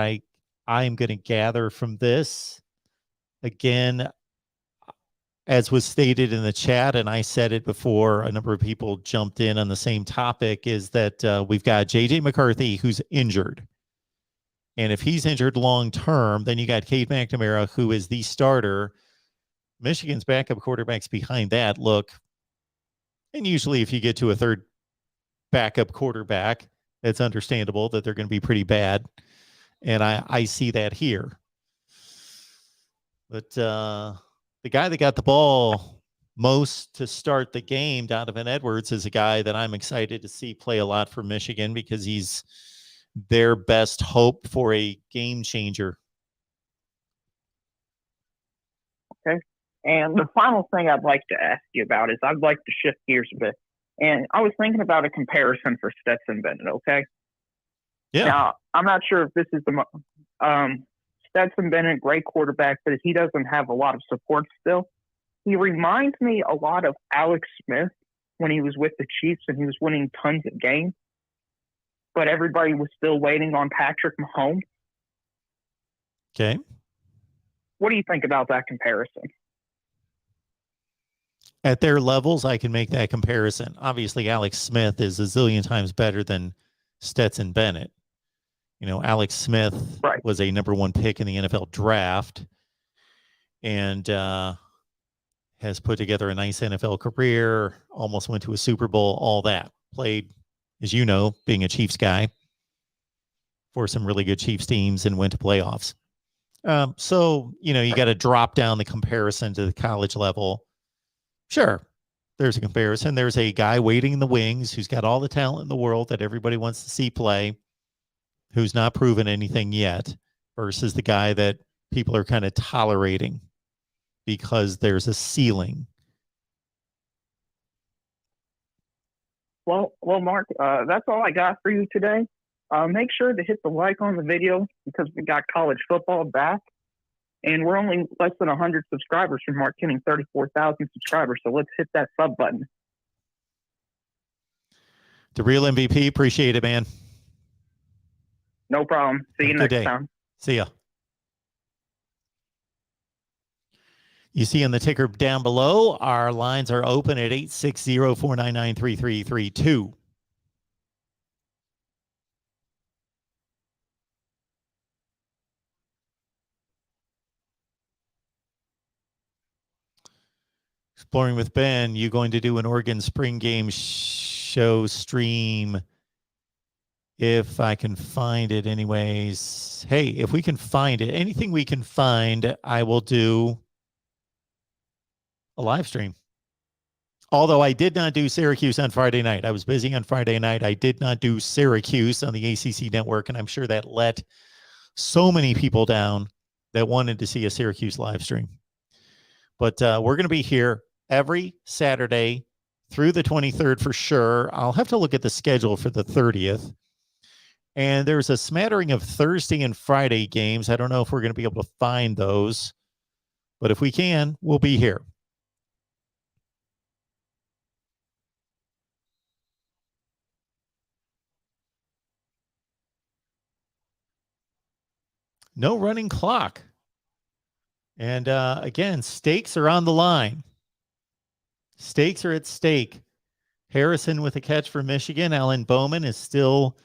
I'm going to gather from this. Again, as was stated in the chat, and I said it before, a number of people jumped in on the same topic, is that we've got J.J. McCarthy, who's injured. And if he's injured long-term, then you got Cade McNamara, who is the starter. Michigan's backup quarterbacks behind that look, and usually if you get to a third backup quarterback, it's understandable that they're going to be pretty bad. And I see that here. But the guy that got the ball most to start the game, Donovan Edwards, is a guy that I'm excited to see play a lot for Michigan, because he's their best hope for a game changer. Okay. And the final thing I'd like to ask you about is I'd like to shift gears a bit. And I was thinking about a comparison for Stetson Bennett, okay? Yeah. Now, I'm not sure if this is the Stetson Bennett, great quarterback, but he doesn't have a lot of support still. He reminds me a lot of Alex Smith when he was with the Chiefs and he was winning tons of games, but everybody was still waiting on Patrick Mahomes. Okay. What do you think about that comparison? At their levels, I can make that comparison. Obviously, Alex Smith is a zillion times better than Stetson Bennett. Alex Smith was a number one pick in the NFL draft and has put together a nice NFL career, almost went to a Super Bowl, all that. Played, as you know, being a Chiefs guy, for some really good Chiefs teams and went to playoffs. So, you got to drop down the comparison to the college level. Sure, there's a comparison. There's a guy waiting in the wings who's got all the talent in the world that everybody wants to see play, who's not proven anything yet, versus the guy that people are kind of tolerating because there's a ceiling. Well, Mark, that's all I got for you today. Make sure to hit the like on the video because we got college football back. And we're only less than 100 subscribers from Mark hitting 34,000 subscribers. So let's hit that sub button. The real MVP. Appreciate it, man. No problem. See you next time. See ya. You see on the ticker down below, our lines are open at 860-499-3332. Exploring with Ben, you going to do an Oregon spring game show stream if I can find it anyways. Hey, if we can find it, anything we can find, I will do a live stream. Although I did not do Syracuse on Friday night. I was busy on Friday night. I did not do Syracuse on the ACC network, and I'm sure that let so many people down that wanted to see a Syracuse live stream. But we're going to be here every Saturday through the 23rd for sure. I'll have to look at the schedule for the 30th. And there's a smattering of Thursday and Friday games. I don't know if we're going to be able to find those, but if we can, we'll be here. No running clock. And again, stakes are on the line. Stakes are at stake. Harrison with a catch for Michigan. Alan Bowman is still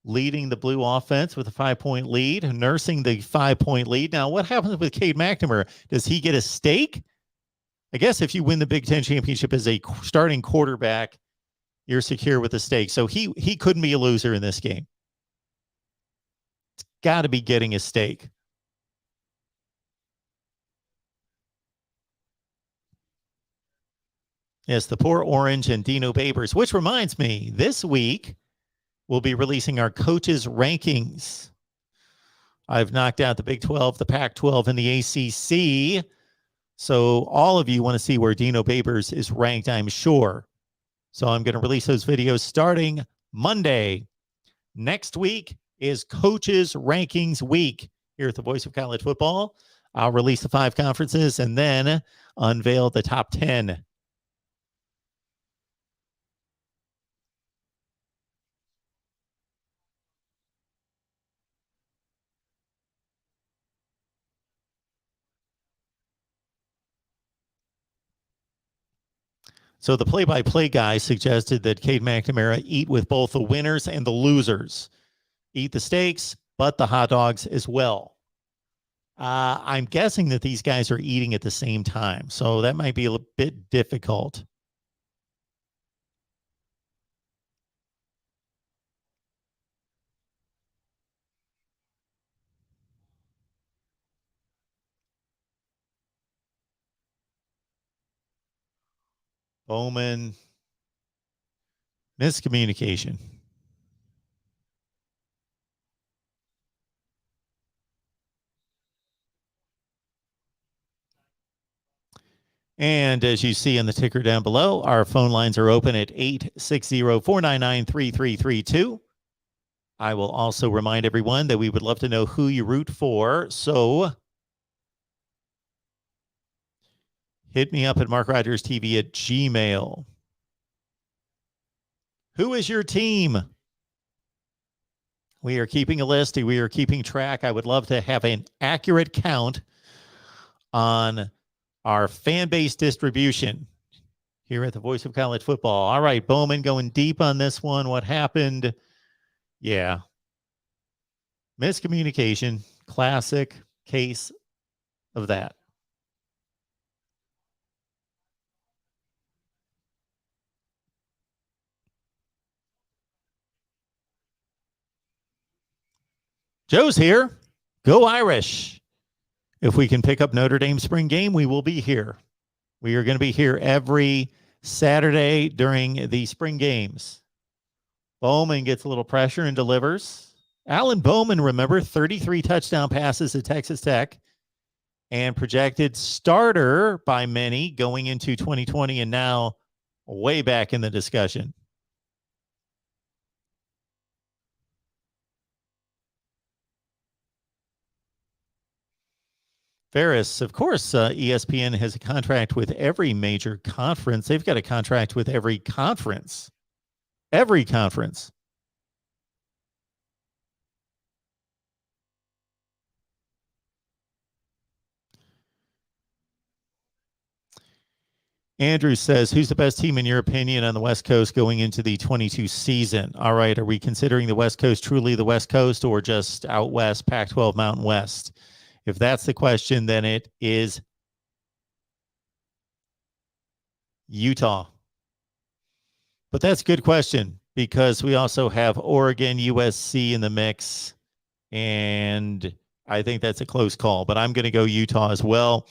leading the Blue offense with a 5-point lead, nursing the 5-point lead. Now, what happens with Cade McNamara? Does he get a stake? I guess if you win the Big Ten championship as a starting quarterback, you're secure with a stake. So he couldn't be a loser in this game. It's got to be getting a stake. Yes, the poor Orange and Dino Babers, which reminds me, this week we'll be releasing our coaches' rankings. I've knocked out the Big 12, the Pac-12, and the ACC. So all of you want to see where Dino Babers is ranked, I'm sure. So I'm going to release those videos starting Monday. Next week is Coaches Rankings Week here at the Voice of College Football. I'll release the 5 conferences and then unveil the top 10. So the play-by-play guy suggested that Cade McNamara eat with both the winners and the losers. Eat the steaks, but the hot dogs as well. I'm guessing that these guys are eating at the same time, so that might be a bit difficult. Bowman, miscommunication. And as you see in the ticker down below, our phone lines are open at 860-499-3332. I will also remind everyone that we would love to know who you root for. So hit me up at MarkRogersTV at Gmail. Who is your team? We are keeping a list. We are keeping track. I would love to have an accurate count on our fan base distribution here at the Voice of College Football. All right, Bowman going deep on this one. What happened? Yeah. Miscommunication. Classic case of that. Joe's here. Go Irish. If we can pick up Notre Dame spring game, we will be here. We are going to be here every Saturday during the spring games. Bowman gets a little pressure and delivers. Alan Bowman, remember, 33 touchdown passes at Texas Tech and projected starter by many going into 2020 and now way back in the discussion. Ferris, of course, ESPN has a contract with every major conference. They've got a contract with every conference. Every conference. Andrew says, who's the best team in your opinion on the West Coast going into the 22 season? All right. Are we considering the West Coast truly the West Coast or just out West, Pac-12 Mountain West? If that's the question, then it is Utah. But that's a good question because we also have Oregon, USC in the mix. And I think that's a close call, but I'm going to go Utah as well.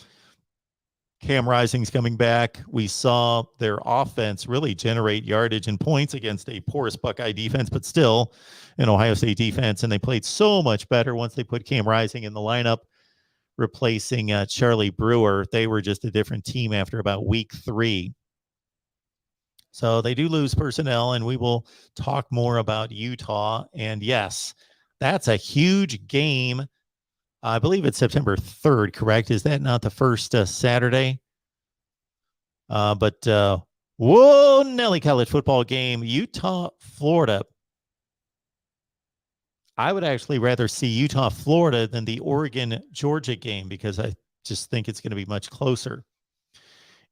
Cam Rising's coming back. We saw their offense really generate yardage and points against a porous Buckeye defense, but still an Ohio State defense. And they played so much better once they put Cam Rising in the lineup, replacing Charlie Brewer. They were just a different team after about week 3. So they do lose personnel, and we will talk more about Utah. And yes, that's a huge game. I believe it's September 3rd, correct? Is that not the first Saturday? But whoa, Nelly college football game, Utah, Florida. I would actually rather see Utah, Florida than the Oregon, Georgia game because I just think it's going to be much closer.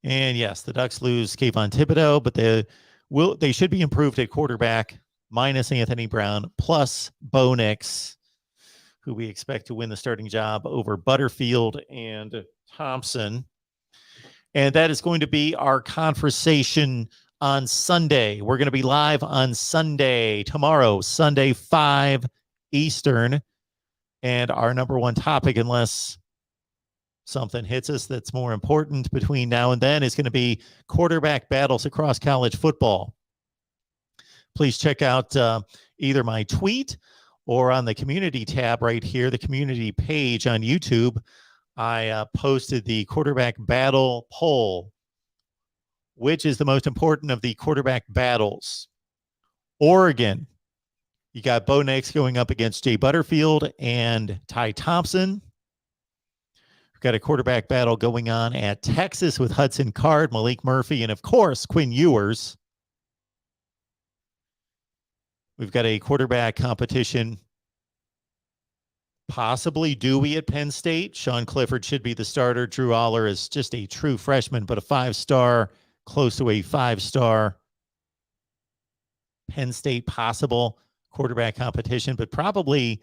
And yes, the Ducks lose Kayvon Thibodeau, but they should be improved at quarterback minus Anthony Brown plus Bo Nix, who we expect to win the starting job over Butterfield and Thompson. And that is going to be our conversation on Sunday. We're going to be live on Sunday, tomorrow, Sunday, 5 Eastern. And our number one topic, unless something hits us that's more important between now and then, is going to be quarterback battles across college football. Please check out either my tweet or on the community tab right here, the community page on YouTube. I posted the quarterback battle poll. Which is the most important of the quarterback battles? Oregon. You got Bo Nix going up against Jay Butterfield and Ty Thompson. We've got a quarterback battle going on at Texas with Hudson Card, Malik Murphy, and of course, Quinn Ewers. We've got a quarterback competition, possibly Dewey at Penn State. Sean Clifford should be the starter. Drew Aller is just a true freshman, but a 5-star, close to a 5-star. Penn State possible quarterback competition, but probably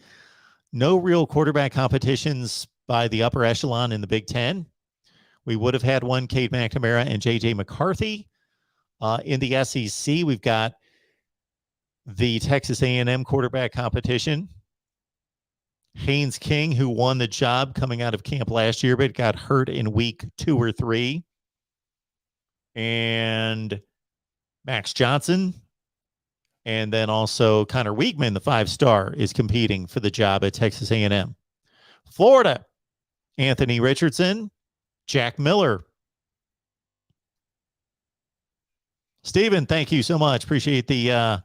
no real quarterback competitions by the upper echelon in the Big Ten. We would have had one, Cade McNamara and J.J. McCarthy. In the SEC, we've got the Texas A&M quarterback competition. Haynes King, who won the job coming out of camp last year, but got hurt in week 2 or 3. And Max Johnson. And then also Connor Weigman, the 5-star, is competing for the job at Texas A&M. Florida, Anthony Richardson, Jack Miller. Stephen, thank you so much. Appreciate the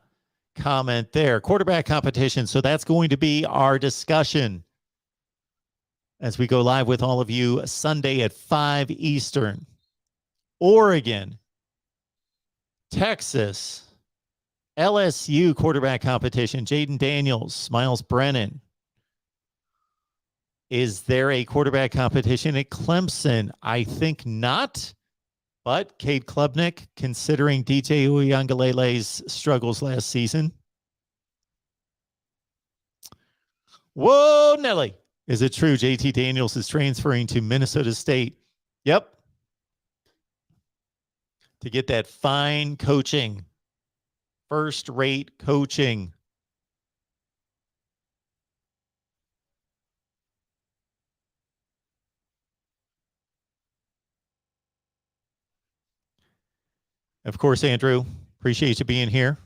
comment there. Quarterback competition. So that's going to be our discussion as we go live with all of you Sunday at 5 Eastern. Oregon, Texas, LSU quarterback competition. Jaden Daniels, Miles Brennan. Is there a quarterback competition at Clemson? I think not. But Cade Klubnik, considering DJ Uiagalele's struggles last season. Whoa, Nelly. Is it true JT Daniels is transferring to Minnesota State? Yep. To get that fine coaching. First-rate coaching. Of course, Andrew, appreciate you being here.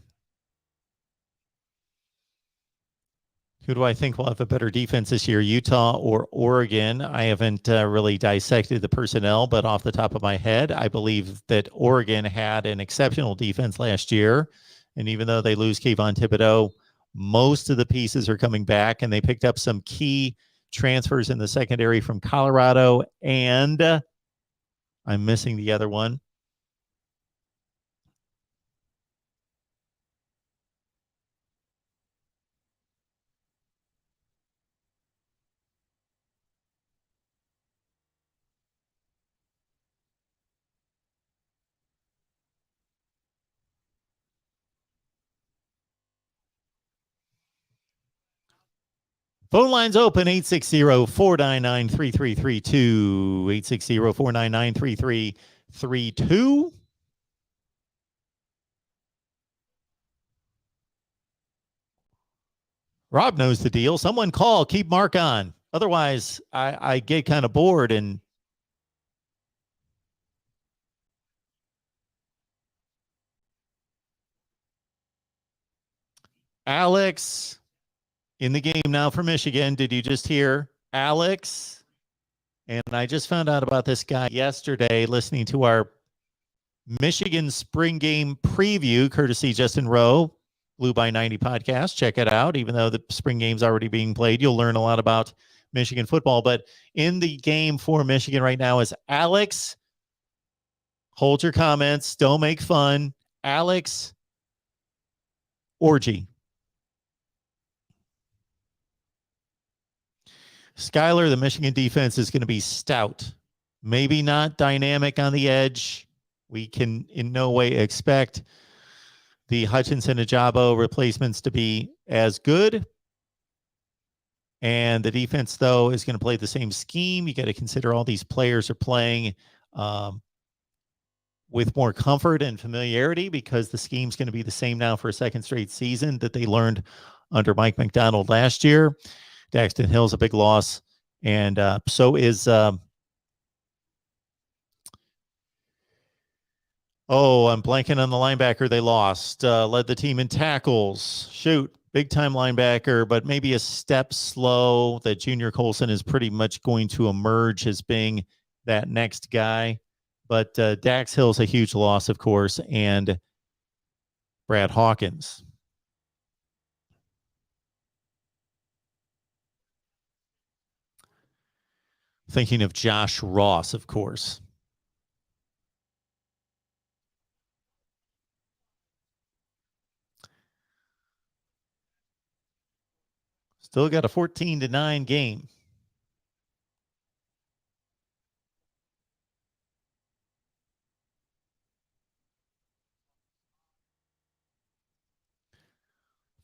Who do I think will have a better defense this year, Utah or Oregon? I haven't really dissected the personnel, but off the top of my head, I believe that Oregon had an exceptional defense last year. And even though they lose Kayvon Thibodeau, most of the pieces are coming back, and they picked up some key transfers in the secondary from Colorado, and I'm missing the other one. Phone lines open 860-499-3332. 860-499-3332. Rob knows the deal. Someone call. Keep Mark on. Otherwise, I get kind of bored. And Alex in the game now for Michigan. Did you just hear Alex? And I just found out about this guy yesterday listening to our Michigan spring game preview, courtesy Justin Rowe, Blue by 90 podcast. Check it out. Even though the spring game's already being played, you'll learn a lot about Michigan football. But in the game for Michigan right now is Alex. Hold your comments. Don't make fun. Alex Orgy. Skyler, the Michigan defense is going to be stout. Maybe not dynamic on the edge. We can in no way expect the Hutchinson-Ajabo replacements to be as good. And the defense, though, is going to play the same scheme. You got to consider all these players are playing with more comfort and familiarity because the scheme's going to be the same now for a second straight season that they learned under Mike McDonald last year. Daxton Hill's a big loss, and so is I'm blanking on the linebacker they lost. Led the team in tackles. Shoot, big time linebacker, but maybe a step slow. That Junior Colson is pretty much going to emerge as being that next guy. But Dax Hill's a huge loss, of course, and Brad Hawkins. Thinking of Josh Ross, of course. Still got a 14-9 game.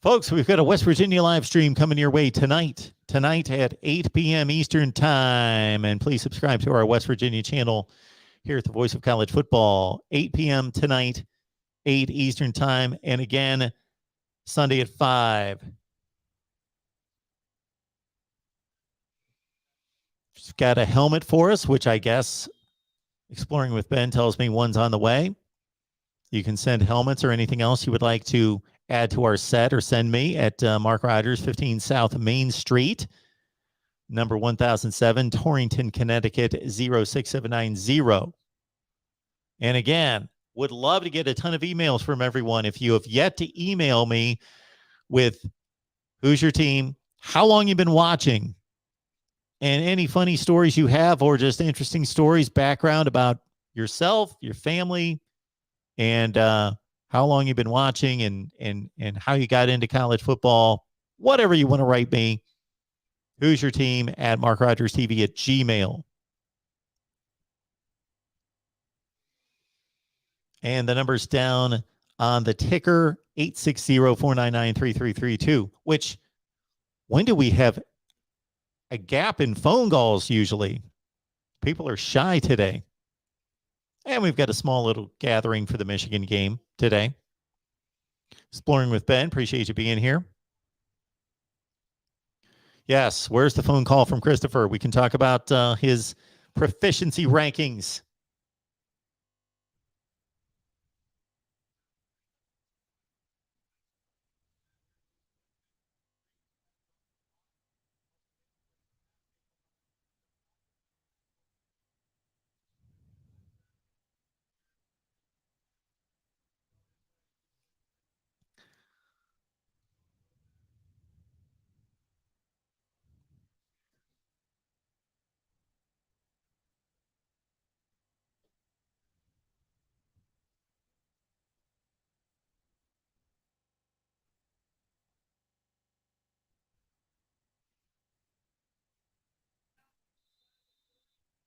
Folks, we've got a West Virginia live stream coming your way tonight at 8 p.m. Eastern Time. And please subscribe to our West Virginia channel here at the Voice of College Football. 8 p.m. tonight, 8 Eastern Time. And again, Sunday at 5. She's got a helmet for us, which I guess Exploring with Ben tells me one's on the way. You can send helmets or anything else you would like to add to our set or send me at Mark Rogers, 15 South Main Street, number 1007, Torrington, Connecticut, 06790. And again, would love to get a ton of emails from everyone. If you have yet to email me with who's your team, how long you've been watching, and any funny stories you have or just interesting stories, background about yourself, your family, and how long you've been watching and how you got into college football, whatever you want to write me. Who's your team at MarkRogersTV at Gmail. And the number's down on the ticker, 860-499-3332, which when do we have a gap in phone calls usually? People are shy today. And we've got a small little gathering for the Michigan game today. Exploring with Ben. Appreciate you being here. Yes, where's the phone call from Christopher? We can talk about his proficiency rankings.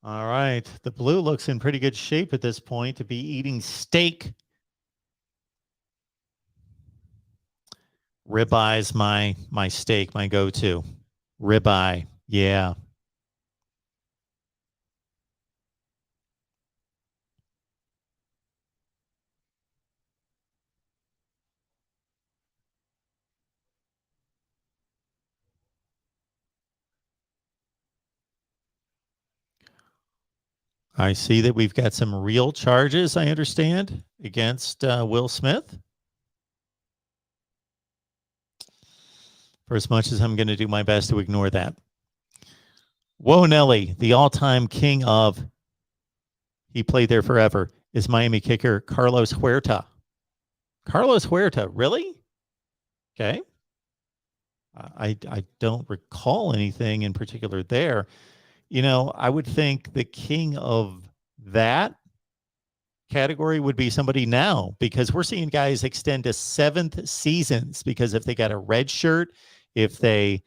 All right. The blue looks in pretty good shape at this point to be eating steak. Ribeyes, my steak, my go-to. Ribeye. Yeah. I see that we've got some real charges, I understand, against Will Smith. For as much as I'm going to do my best to ignore that. Whoa, Nelly, the all-time king of, he played there forever, is Miami kicker Carlos Huerta. Carlos Huerta, really? Okay. I don't recall anything in particular there. You know, I would think the king of that category would be somebody now, because we're seeing guys extend to 7th seasons because if they got a red shirt, if they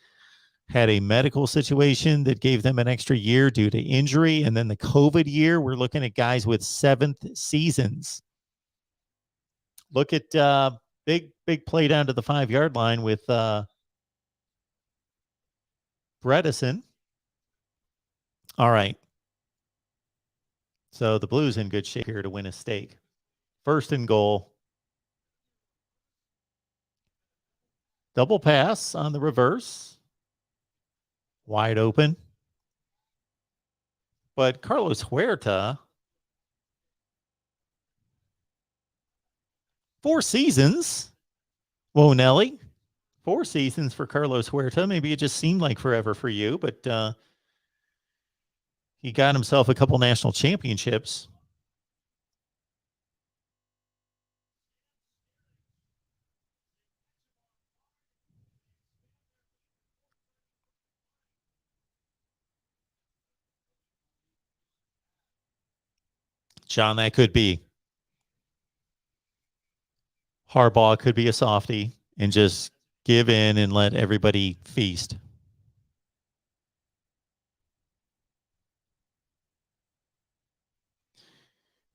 had a medical situation that gave them an extra year due to injury, and then the COVID year, we're looking at guys with 7th seasons. Look at big play down to the 5-yard line with Bredesen. All right. So the Blues in good shape here to win a stake. 1st and goal. Double pass on the reverse. Wide open. But Carlos Huerta, 4 seasons. Whoa, Nelly. 4 seasons for Carlos Huerta. Maybe it just seemed like forever for you, but he got himself a couple national championships. John, that could be. Harbaugh could be a softie and just give in and let everybody feast.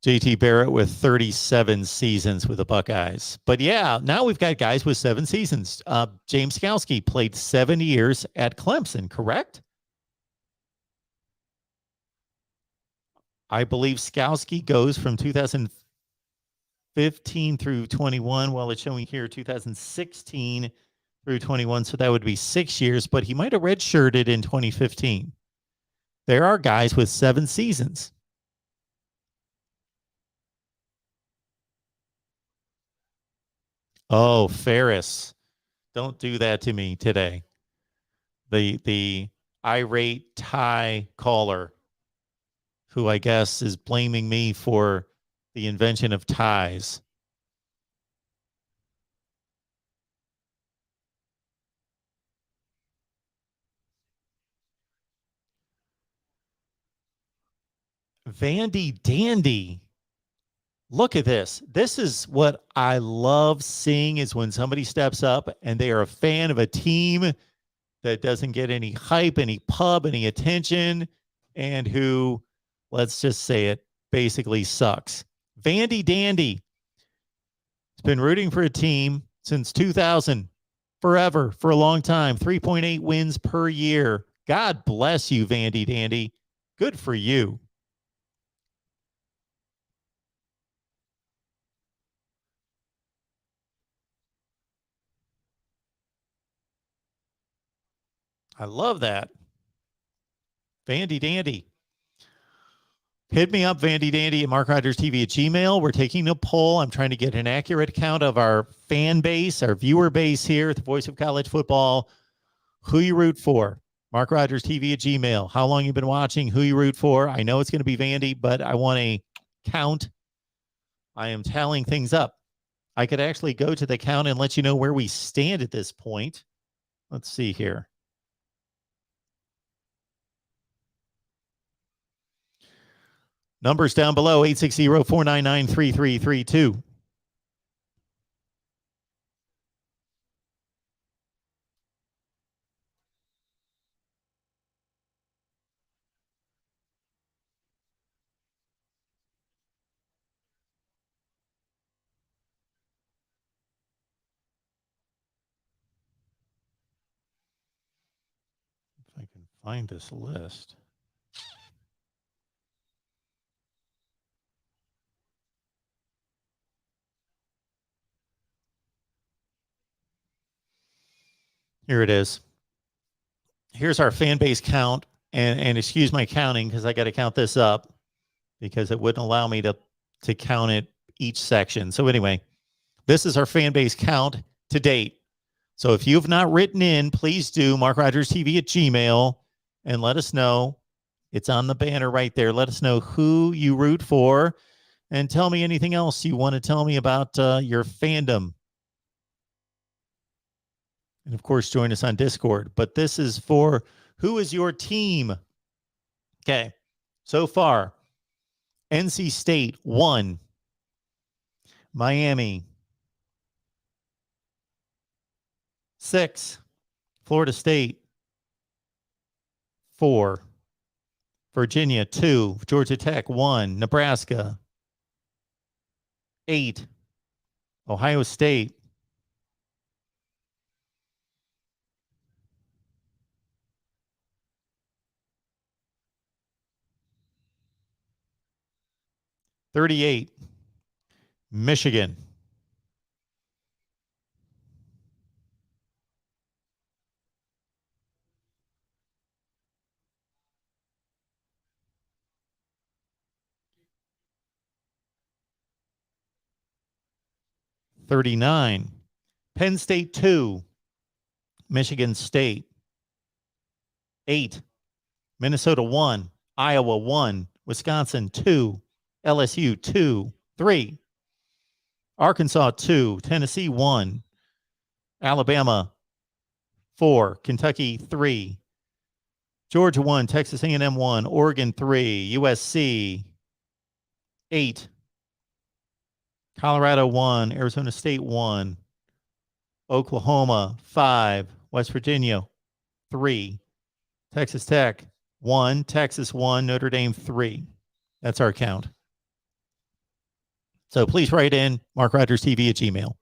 JT Barrett with 37 seasons with the Buckeyes. But yeah, now we've got guys with 7 seasons. James Skalski played 7 years at Clemson, correct? I believe Skalski goes from 2015 through 21, while it's showing here 2016 through 21. So that would be 6 years, but he might have redshirted in 2015. There are guys with 7 seasons. Oh, Ferris. Don't do that to me today. The irate tie caller, who I guess is blaming me for the invention of ties. Vandy Dandy. Look at this. This is what I love seeing, is when somebody steps up and they are a fan of a team that doesn't get any hype, any pub, any attention, and who, let's just say it, basically sucks. Vandy Dandy has been rooting for a team since 2000, forever, for a long time. 3.8 wins per year. God bless you, Vandy Dandy. Good for you. I love that. Vandy Dandy. Hit me up, Vandy Dandy at MarkRogersTV at Gmail. We're taking a poll. I'm trying to get an accurate count of our fan base, our viewer base here at the Voice of College Football. Who you root for? MarkRogersTV at Gmail. How long you've been watching? Who you root for? I know it's going to be Vandy, but I want a count. I am tallying things up. I could actually go to the count and let you know where we stand at this point. Let's see here. Numbers down below, 860-499-3332. Find this list. Here it is. Here's our fan base count. And excuse my counting because I got to count this up because it wouldn't allow me to count it each section. So anyway, this is our fan base count to date. So if you've not written in, please do MarkRogersTV at Gmail and let us know. It's on the banner right there. Let us know who you root for and tell me anything else you want to tell me about your fandom. And of course, join us on Discord. But this is for who is your team? Okay. So far, NC State 1, Miami 6, Florida State 4, Virginia 2, Georgia Tech 1, Nebraska 8, Ohio State 38, Michigan 39, Penn State 2, Michigan State 8, Minnesota 1, Iowa 1, Wisconsin 2, LSU 2, 3, Arkansas 2, Tennessee 1, Alabama 4, Kentucky 3, Georgia 1, Texas A&M 1, Oregon 3, USC 8, Colorado 1, Arizona State 1, Oklahoma 5, West Virginia 3, Texas Tech 1, Texas 1, Notre Dame 3. That's our count. So please write in MarkRogersTV at Gmail.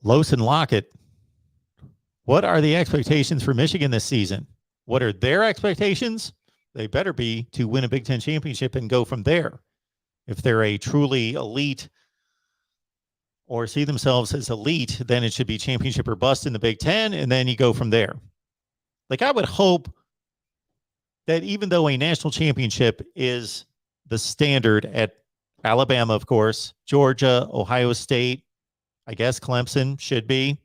Los and Lockett. What are the expectations for Michigan this season? What are their expectations? They better be to win a Big Ten championship and go from there. If they're a truly elite or see themselves as elite, then it should be championship or bust in the Big Ten, and then you go from there. Like, I would hope that even though a national championship is the standard at Alabama, of course, Georgia, Ohio State, I guess Clemson should be,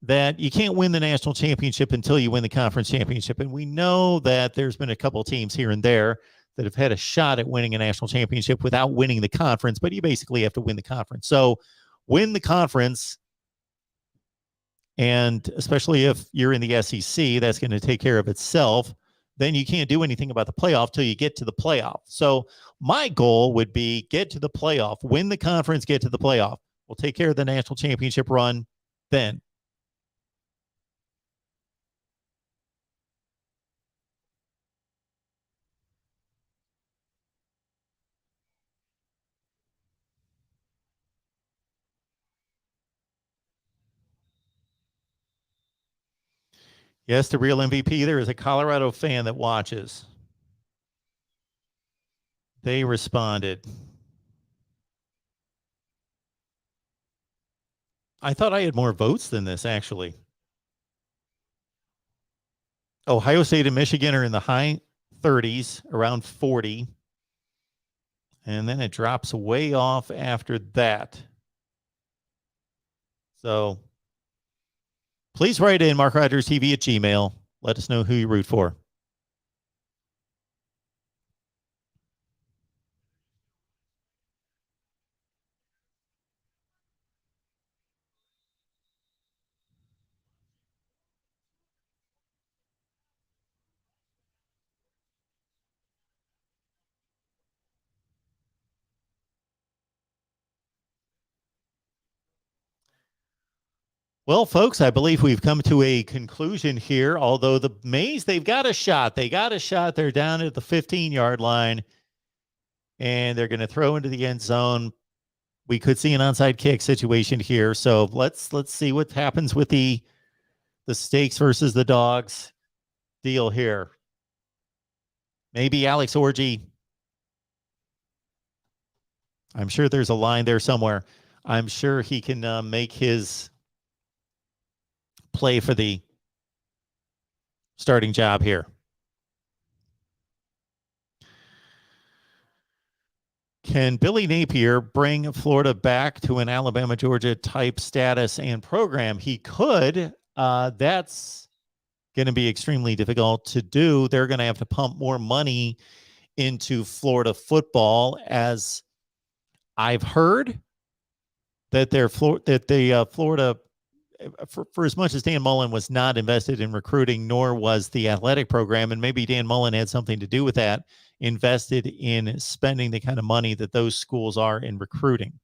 that you can't win the national championship until you win the conference championship. And we know that there's been a couple of teams here and there that have had a shot at winning a national championship without winning the conference, but you basically have to win the conference. So win the conference, and especially if you're in the SEC, that's going to take care of itself. Then you can't do anything about the playoff till you get to the playoff. So my goal would be get to the playoff, win the conference, get to the playoff. We'll take care of the national championship run then. Yes, the real MVP. There is a Colorado fan that watches. They responded. I thought I had more votes than this, actually. Ohio State and Michigan are in the high 30s, around 40. And then it drops way off after that. So please write in MarkRogersTV at Gmail. Let us know who you root for. Well, folks, I believe we've come to a conclusion here. Although the Mays, they've got a shot. They got a shot. They're down at the 15-yard line, and they're going to throw into the end zone. We could see an onside kick situation here. So let's see what happens with the Stakes versus the Dogs deal here. Maybe Alex Orji. I'm sure there's a line there somewhere. I'm sure he can make his play for the starting job here. Can Billy Napier bring Florida back to an Alabama-Georgia type status and program? He could. That's going to be extremely difficult to do. They're going to have to pump more money into Florida football, as I've heard that Florida, for as much as Dan Mullen was not invested in recruiting, nor was the athletic program, and maybe Dan Mullen had something to do with that, invested in spending the kind of money that those schools are in recruiting.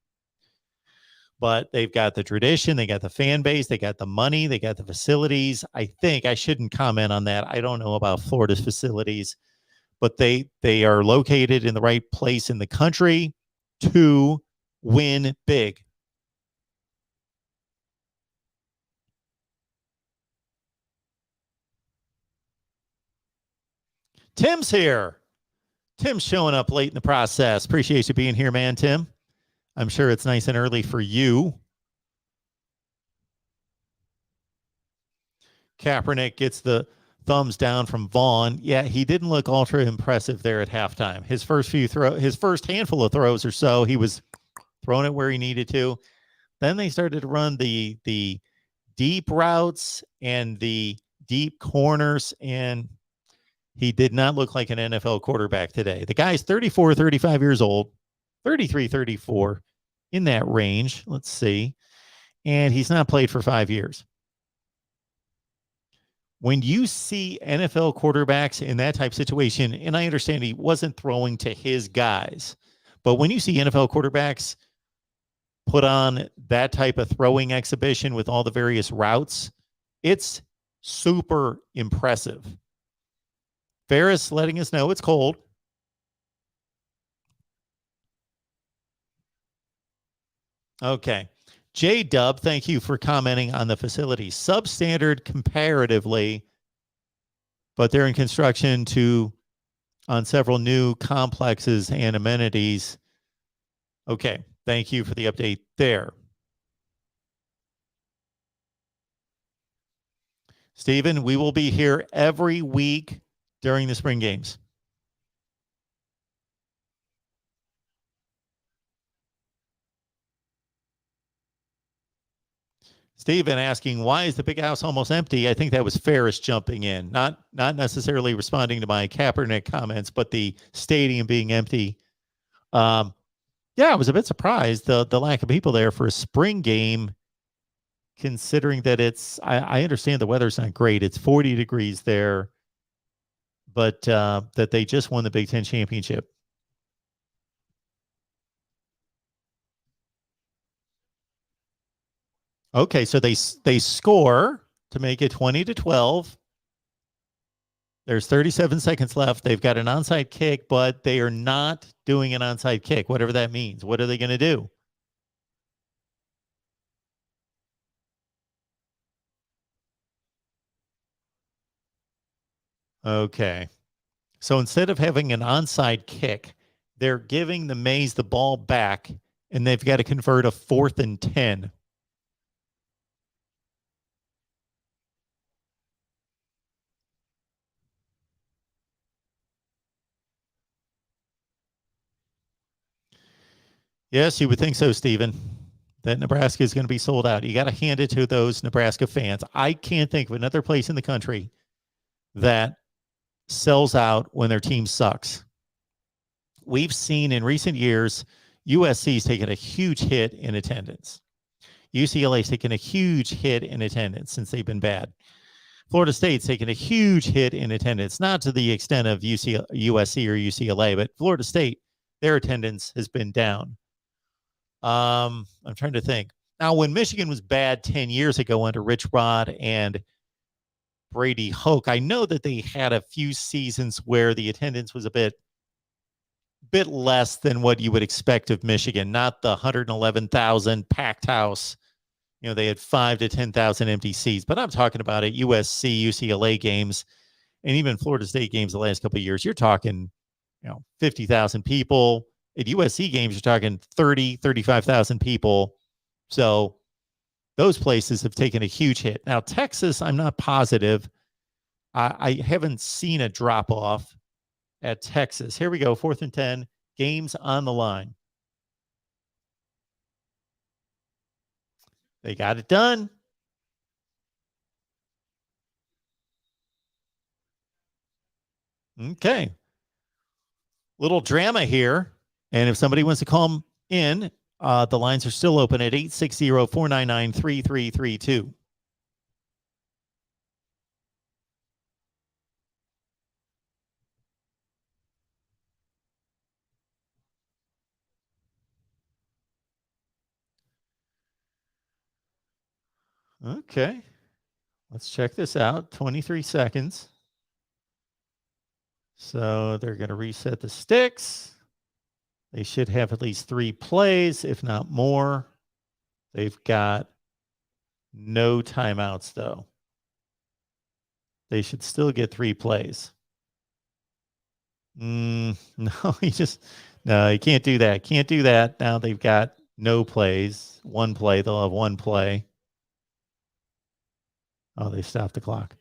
But they've got the tradition, they got the fan base, they got the money, they got the facilities. I think I shouldn't comment on that. I don't know about Florida's facilities, but they are located in the right place in the country to win big. Tim's here. Tim's showing up late in the process. Appreciate you being here, man, Tim. I'm sure it's nice and early for you. Kaepernick gets the thumbs down from Vaughn. Yeah, he didn't look ultra impressive there at halftime. His first handful of throws or so, he was throwing it where he needed to. Then they started to run the deep routes and the deep corners, and he did not look like an NFL quarterback today. The guy's 34, 35 years old, 33, 34, in that range. Let's see. And he's not played for 5 years. When you see NFL quarterbacks in that type of situation, and I understand he wasn't throwing to his guys, but when you see NFL quarterbacks put on that type of throwing exhibition with all the various routes, it's super impressive. Ferris letting us know it's cold. Okay. J-Dub, thank you for commenting on the facility. Substandard comparatively, but they're in construction on several new complexes and amenities. Okay. Thank you for the update there. Stephen, we will be here every week during the spring games. Stephen asking, why is the big house almost empty? I think that was Ferris jumping in, not necessarily responding to my Kaepernick comments, but the stadium being empty. Yeah, I was a bit surprised the lack of people there for a spring game, considering that I understand the weather's not great. It's 40 degrees there, but that they just won the Big Ten championship. Okay, so they score to make it 20-12. There's 37 seconds left. They've got an onside kick, but they are not doing an onside kick, whatever that means. What are they going to do? Okay. So instead of having an onside kick, they're giving the Mays the ball back, and they've got to convert a 4th and 10. Yes, you would think so, Stephen, that Nebraska is going to be sold out. You got to hand it to those Nebraska fans. I can't think of another place in the country that sells out when their team sucks. We've seen in recent years, USC's taken a huge hit in attendance. UCLA's taken a huge hit in attendance since they've been bad. Florida State's taken a huge hit in attendance, not to the extent of USC or UCLA, but Florida State, their attendance has been down. I'm trying to think. Now, when Michigan was bad 10 years ago under Rich Rod and Brady Hoke, I know that they had a few seasons where the attendance was a bit less than what you would expect of Michigan, not the 111,000 packed house. You know, they had 5,000 to 10,000 empty seats, but I'm talking about at USC, UCLA games, and even Florida State games the last couple of years. You're talking, 50,000 people. At USC games, you're talking 30, 35,000 people. So those places have taken a huge hit. Now, Texas, I'm not positive. I haven't seen a drop off at Texas. Here we go, 4th and 10, games on the line. They got it done. Okay. Little drama here. And if somebody wants to come in, the lines are still open at 860-499-3332. Okay. Let's check this out. 23 seconds. So they're going to reset the sticks. They should have at least 3 plays, if not more. They've got no timeouts, though. They should still get 3 plays. No, no, you can't do that. Can't do that. Now they've got no plays. 1 play. They'll have 1 play. Oh, they stopped the clock.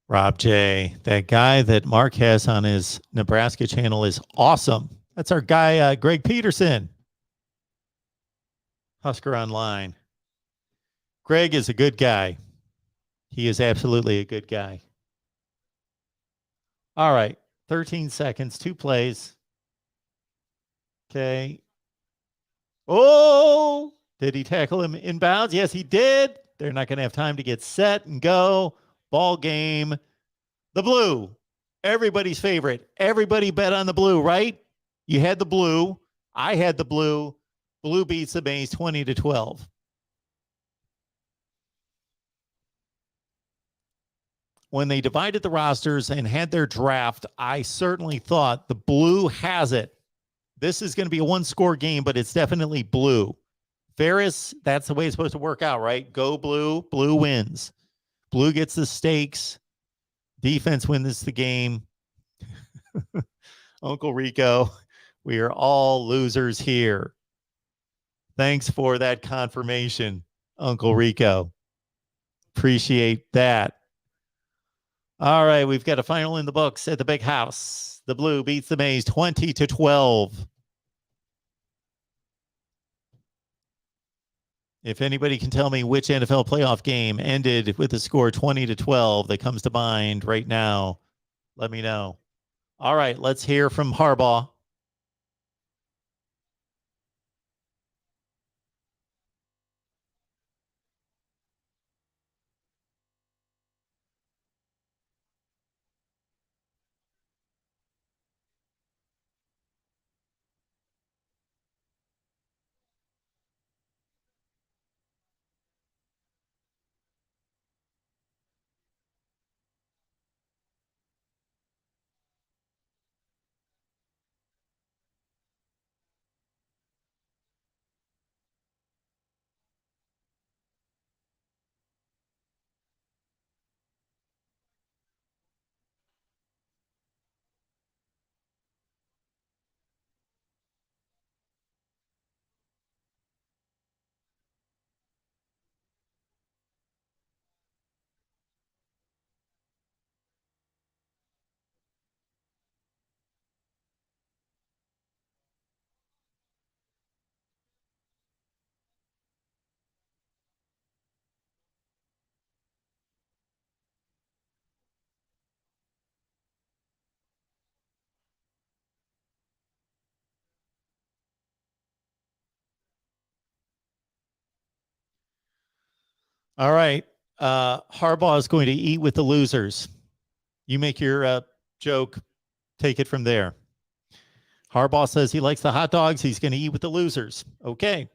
Rob J, that guy that Mark has on his Nebraska channel is awesome. That's our guy, Greg Peterson, Husker Online. Greg is a good guy. He is absolutely a good guy. All right, 13 seconds, 2 plays. Okay. Oh, did he tackle him inbounds? Yes, he did. They're not going to have time to get set and go. Ball game. The blue. Everybody's favorite. Everybody bet on the blue, right? You had the blue. I had the blue. Blue beats the Maize 20-12. When they divided the rosters and had their draft, I certainly thought the blue has it. This is going to be a 1-score game, but it's definitely blue. Ferris, that's the way it's supposed to work out, right? Go blue. Blue wins. Blue gets the stakes. Defense wins the game. Uncle Rico, we are all losers here. Thanks for that confirmation, Uncle Rico. Appreciate that. All right, we've got a final in the books at the big house. The blue beats the Maize 20-12. If anybody can tell me which NFL playoff game ended with a score 20-12 that comes to mind right now, let me know. All right, let's hear from Harbaugh. All right. Harbaugh is going to eat with the losers. You make your joke. Take it from there. Harbaugh says he likes the hot dogs. He's going to eat with the losers. Okay.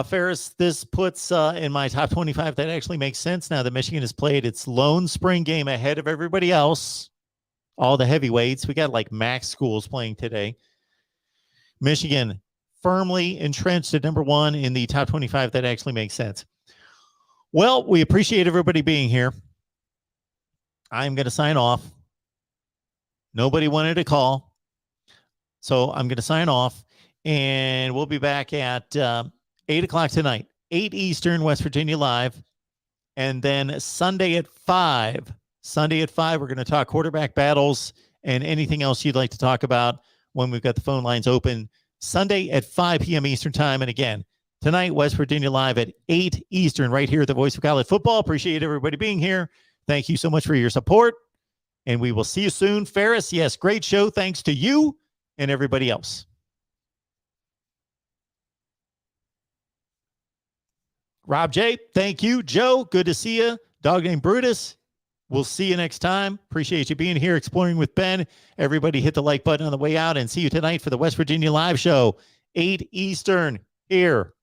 Ferris, this puts in my top 25. That actually makes sense now that Michigan has played its lone spring game ahead of everybody else. All the heavyweights. We got like MAC schools playing today. Michigan firmly entrenched at number 1 in the top 25. That actually makes sense. Well, we appreciate everybody being here. I'm going to sign off. Nobody wanted to call. So I'm going to sign off. And we'll be back at 8 o'clock tonight, 8 Eastern, West Virginia Live. And then Sunday at 5. Sunday at 5, we're going to talk quarterback battles and anything else you'd like to talk about when we've got the phone lines open. Sunday at 5 p.m. Eastern time. And again, tonight, West Virginia Live at 8 Eastern, right here at the Voice of College Football. Appreciate everybody being here. Thank you so much for your support. And we will see you soon. Ferris, yes, great show. Thanks to you and everybody else. Rob J., thank you. Joe, good to see you. Dog named Brutus, we'll see you next time. Appreciate you being here, Exploring with Ben. Everybody hit the like button on the way out, and see you tonight for the West Virginia Live show, 8 Eastern, here